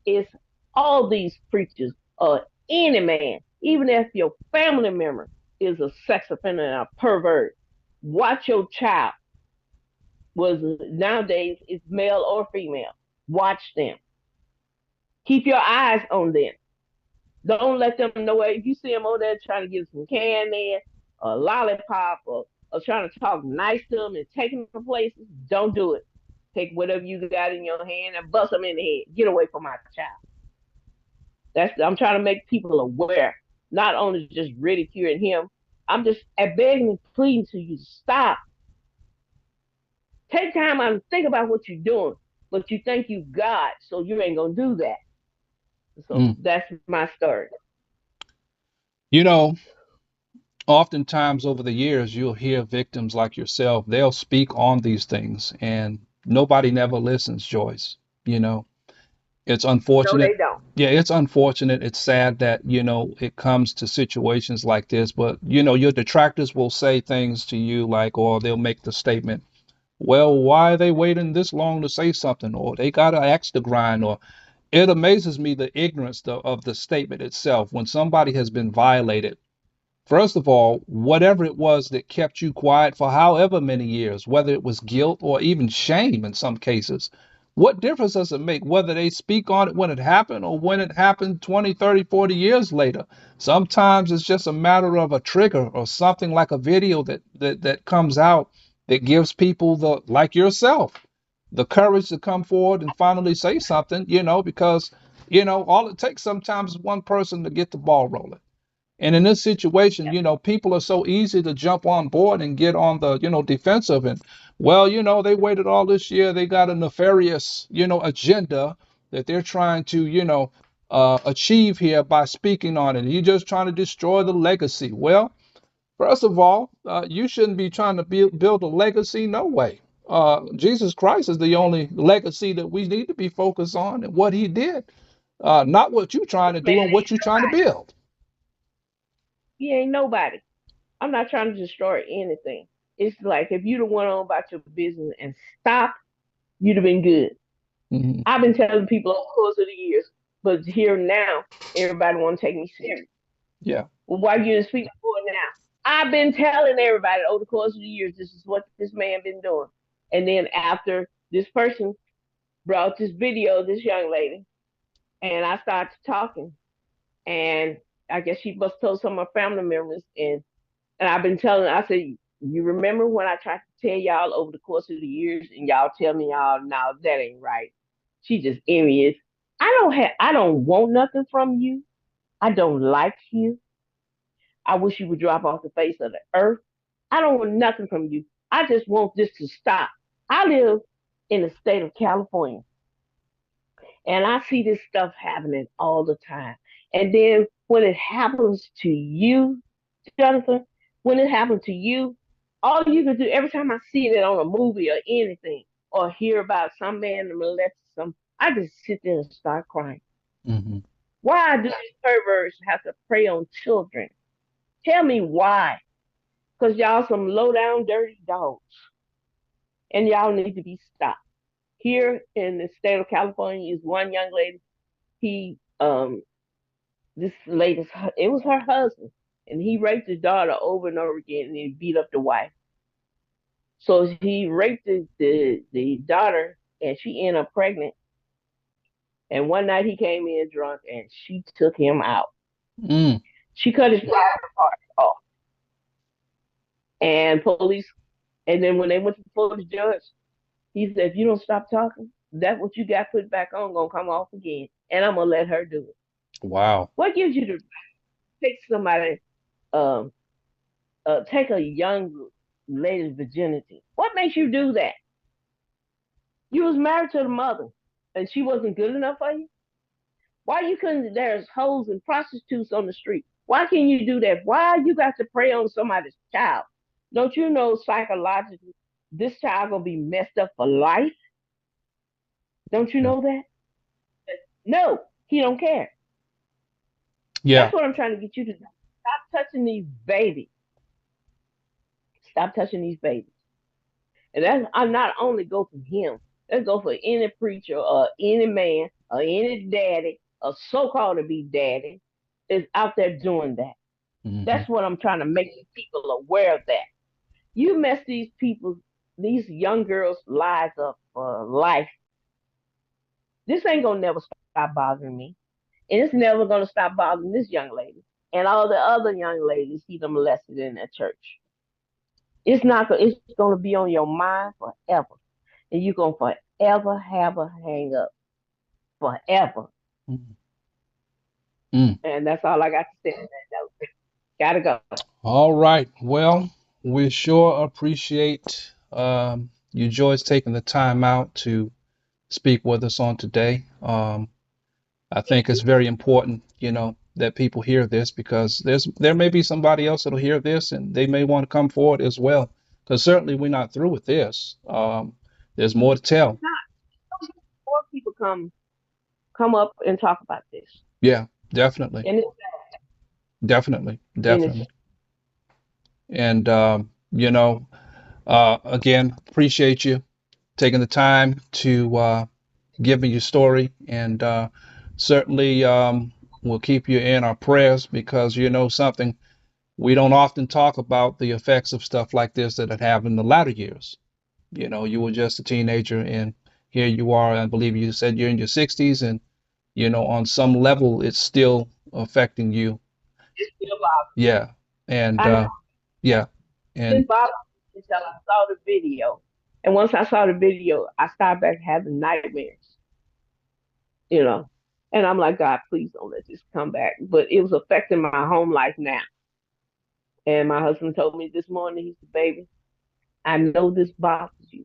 it's all these preachers or any man, even if your family member is a sex offender and a pervert. Watch your child. Was nowadays it's male or female. Watch them. Keep your eyes on them. Don't let them know if you see them over there trying to get some candy, a lollipop, or trying to talk nice to them and take them to places. Don't do it. Take whatever you got in your hand and bust them in the head. Get away from my child. I'm trying to make people aware, not only just ridiculing him. I'm just begging and pleading to you to stop. Take time out and think about what you're doing, but you think you God, so you ain't gonna do that. So Mm. that's my story. You know, oftentimes over the years, you'll hear victims like yourself. They'll speak on these things, and nobody never listens, Joyce. You know, it's No, unfortunate. they don't. Yeah, it's unfortunate. It's sad that, it comes to situations like this, but, your detractors will say things to you like, or they'll make the statement, well, why are they waiting this long to say something? Or they got to axe the grind. Or it amazes me the ignorance of the statement itself. When somebody has been violated, first of all, whatever it was that kept you quiet for however many years, whether it was guilt or even shame in some cases, what difference does it make whether they speak on it when it happened or when it happened 20, 30, 40 years later? Sometimes it's just a matter of a trigger or something like a video that comes out that gives people like yourself, the courage to come forward and finally say something, because, all it takes sometimes is one person to get the ball rolling. And in this situation, people are so easy to jump on board and get on the, defensive. And, well, they waited all this year. They got a nefarious, agenda that they're trying to, achieve here by speaking on it. You're just trying to destroy the legacy. Well, first of all, you shouldn't be trying to build a legacy. No way. Jesus Christ is the only legacy that we need to be focused on and what he did, not what you're trying to Man do and what ain't you're trying to nobody. build. He ain't nobody. I'm not trying to destroy anything. It's like if you'd have went on about your business and stopped, you'd have been good. Hmm. I've been telling people over the course of the years, but here now, everybody want to take me serious. Yeah. Well, why you didn't speak before now? I've been telling everybody over the course of the years, this is what this man been doing. And then after this person brought this video, this young lady, and I started talking, and I guess she must have told some of her family members, and I've been telling, I said, you remember when I tried to tell y'all over the course of the years, and y'all tell me y'all, now that ain't right. She just envious. I don't want nothing from you. I don't like you. I wish you would drop off the face of the earth. I don't want nothing from you. I just want this to stop. I live in the state of California and I see this stuff happening all the time. And then when it happens to you, Jonathan, when it happens to you, all you can do every time I see it on a movie or anything or hear about some man molesting some, I just sit there and start crying. Hmm. Why do these perverts have to prey on children? Tell me why. Because y'all some low down dirty dogs and y'all need to be stopped. Here in the state of California is one young lady. He this lady's it was her husband and he raped his daughter over and over again and he beat up the wife. So he raped the daughter and she ended up pregnant. And one night he came in drunk and she took him out. Mm. She cut his private part off. And police and then when they went before the judge, he said, if you don't stop talking, that what you got put back on gonna come off again. And I'm gonna let her do it. Wow. What gives you to take somebody um take a young lady's virginity? What makes you do that? You was married to the mother and she wasn't good enough for you? Why you couldn't there's hoes and prostitutes on the street? Why can you do that? Why you got to prey on somebody's child? Don't you know psychologically this child gonna be messed up for life? Don't you Yeah. know that? No, he don't care. Yeah. That's what I'm trying to get you to do. Stop touching these babies. Stop touching these babies. And that's I not only go for him, that go for any preacher or any man or any daddy or so-called to be daddy is out there doing that. Hmm. That's what I'm trying to make people aware of that. You mess these people, these young girls' lives up for life. This ain't gonna never stop bothering me. And it's never gonna stop bothering this young lady and all the other young ladies he done molested in that church. It's not. It's gonna be on your mind forever, and you're gonna forever have a hang up forever. Mm. And that's all I got to say on that note. Gotta go. All right. Well, we sure appreciate you, Joyce, taking the time out to speak with us on today. I think it's very important, that people hear this because there may be somebody else that'll hear this and they may want to come forward as well. Because certainly we're not through with this. There's more to tell. Not more people come up and talk about this, Yeah, definitely, and definitely, it's definitely. And again, appreciate you taking the time to give me your story, and certainly we'll keep you in our prayers because something we don't often talk about the effects of stuff like this that it have in the latter years. You were just a teenager, and here you are. I believe you said you're in your 60s, and on some level, it's still affecting you. still bothering. Yeah, and I know yeah, it's and been bothering me until I saw the video, and once I saw the video, I started back having nightmares. You know, and I'm like, God, please don't let this come back. But it was affecting my home life now. And my husband told me this morning, he said, baby, I know this bothers you.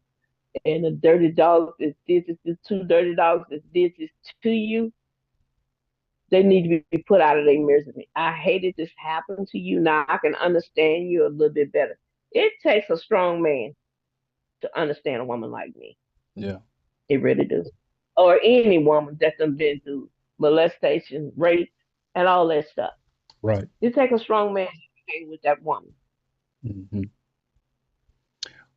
And the dirty dogs that did this, the two dirty dogs that did this to you, they need to be put out of their misery. I hated this happen to you. Now I can understand you a little bit better. It takes a strong man to understand a woman like me. yeah, It really does. Or any woman that's done been through molestation, rape, and all that stuff. right. It takes a strong man to hang with that woman. Hmm.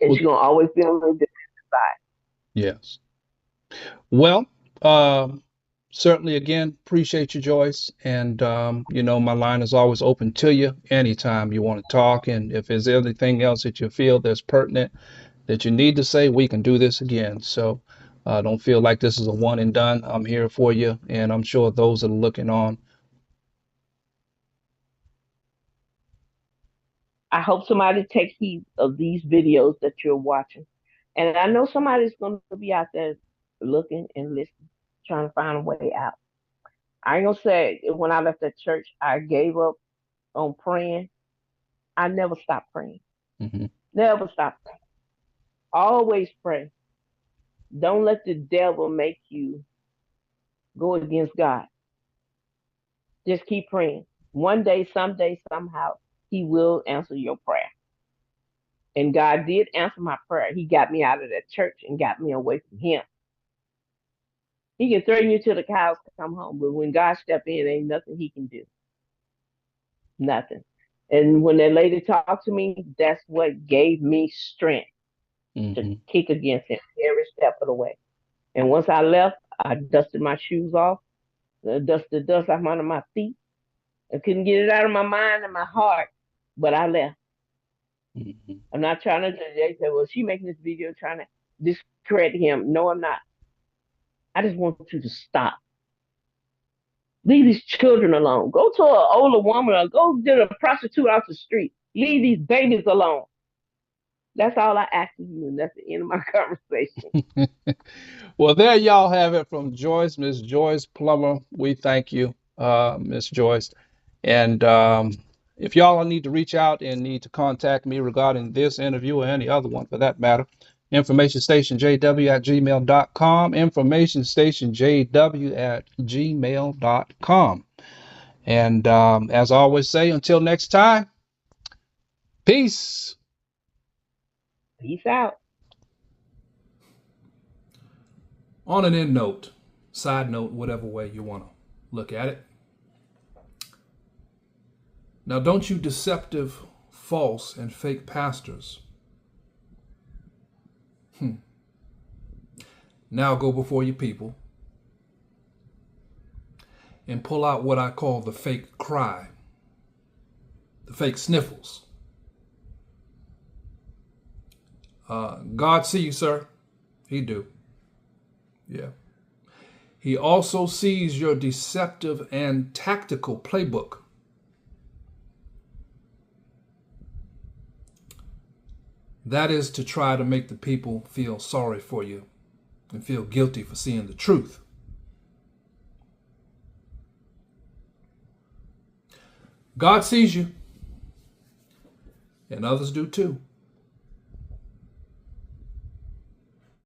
And Well, she's gonna always be on the defensive side. yes. Well, um, certainly again, appreciate you, Joyce. And my line is always open to you anytime you want to talk. And if there's anything else that you feel that's pertinent that you need to say, we can do this again. So don't feel like this is a one and done. I'm here for you, and I'm sure those that are looking on. I hope somebody take heed of these videos that you're watching. And I know somebody's gonna be out there. looking and listening, trying to find a way out. I ain't gonna say when I left that church, I gave up on praying. I never stopped praying. Hmm. Never stopped praying. Always pray. Don't let the devil make you go against God. Just keep praying. One day, someday, somehow, He will answer your prayer. And God did answer my prayer. He got me out of that church and got me away from Him. He can throw you to the cows to come home, but when God step in, ain't nothing He can do. Nothing. And when that lady talked to me, that's what gave me strength to Hmm. kick against Him every step of the way. And once I left, I dusted my shoes off, dusted the dust off under my feet. I couldn't get it out of my mind and my heart, but I left. Hmm. I'm not trying to. They said, "Well, she making this video trying to discredit him." No, I'm not. I just want you to stop. Leave these children alone. Go to an older woman or go get a prostitute off the street. Leave these babies alone. That's all I ask of you, and that's the end of my conversation. Well, there y'all have it from Joyce, Miss Joyce Plummer. We thank you, Miss Joyce. And if y'all need to reach out and need to contact me regarding this interview or any other one for that matter, informationstationjw@gmail.com, informationstationjw@gmail.com. And as I always say, until next time, peace. Peace out. On an end note, side note, whatever way you want to look at it. Now, don't you deceptive, false, and fake pastors now go before your people and pull out what I call the fake cry, the fake sniffles. God see you, sir. He do. Yeah. He also sees your deceptive and tactical playbook. That is to try to make the people feel sorry for you and feel guilty for seeing the truth. God sees you, and others do too.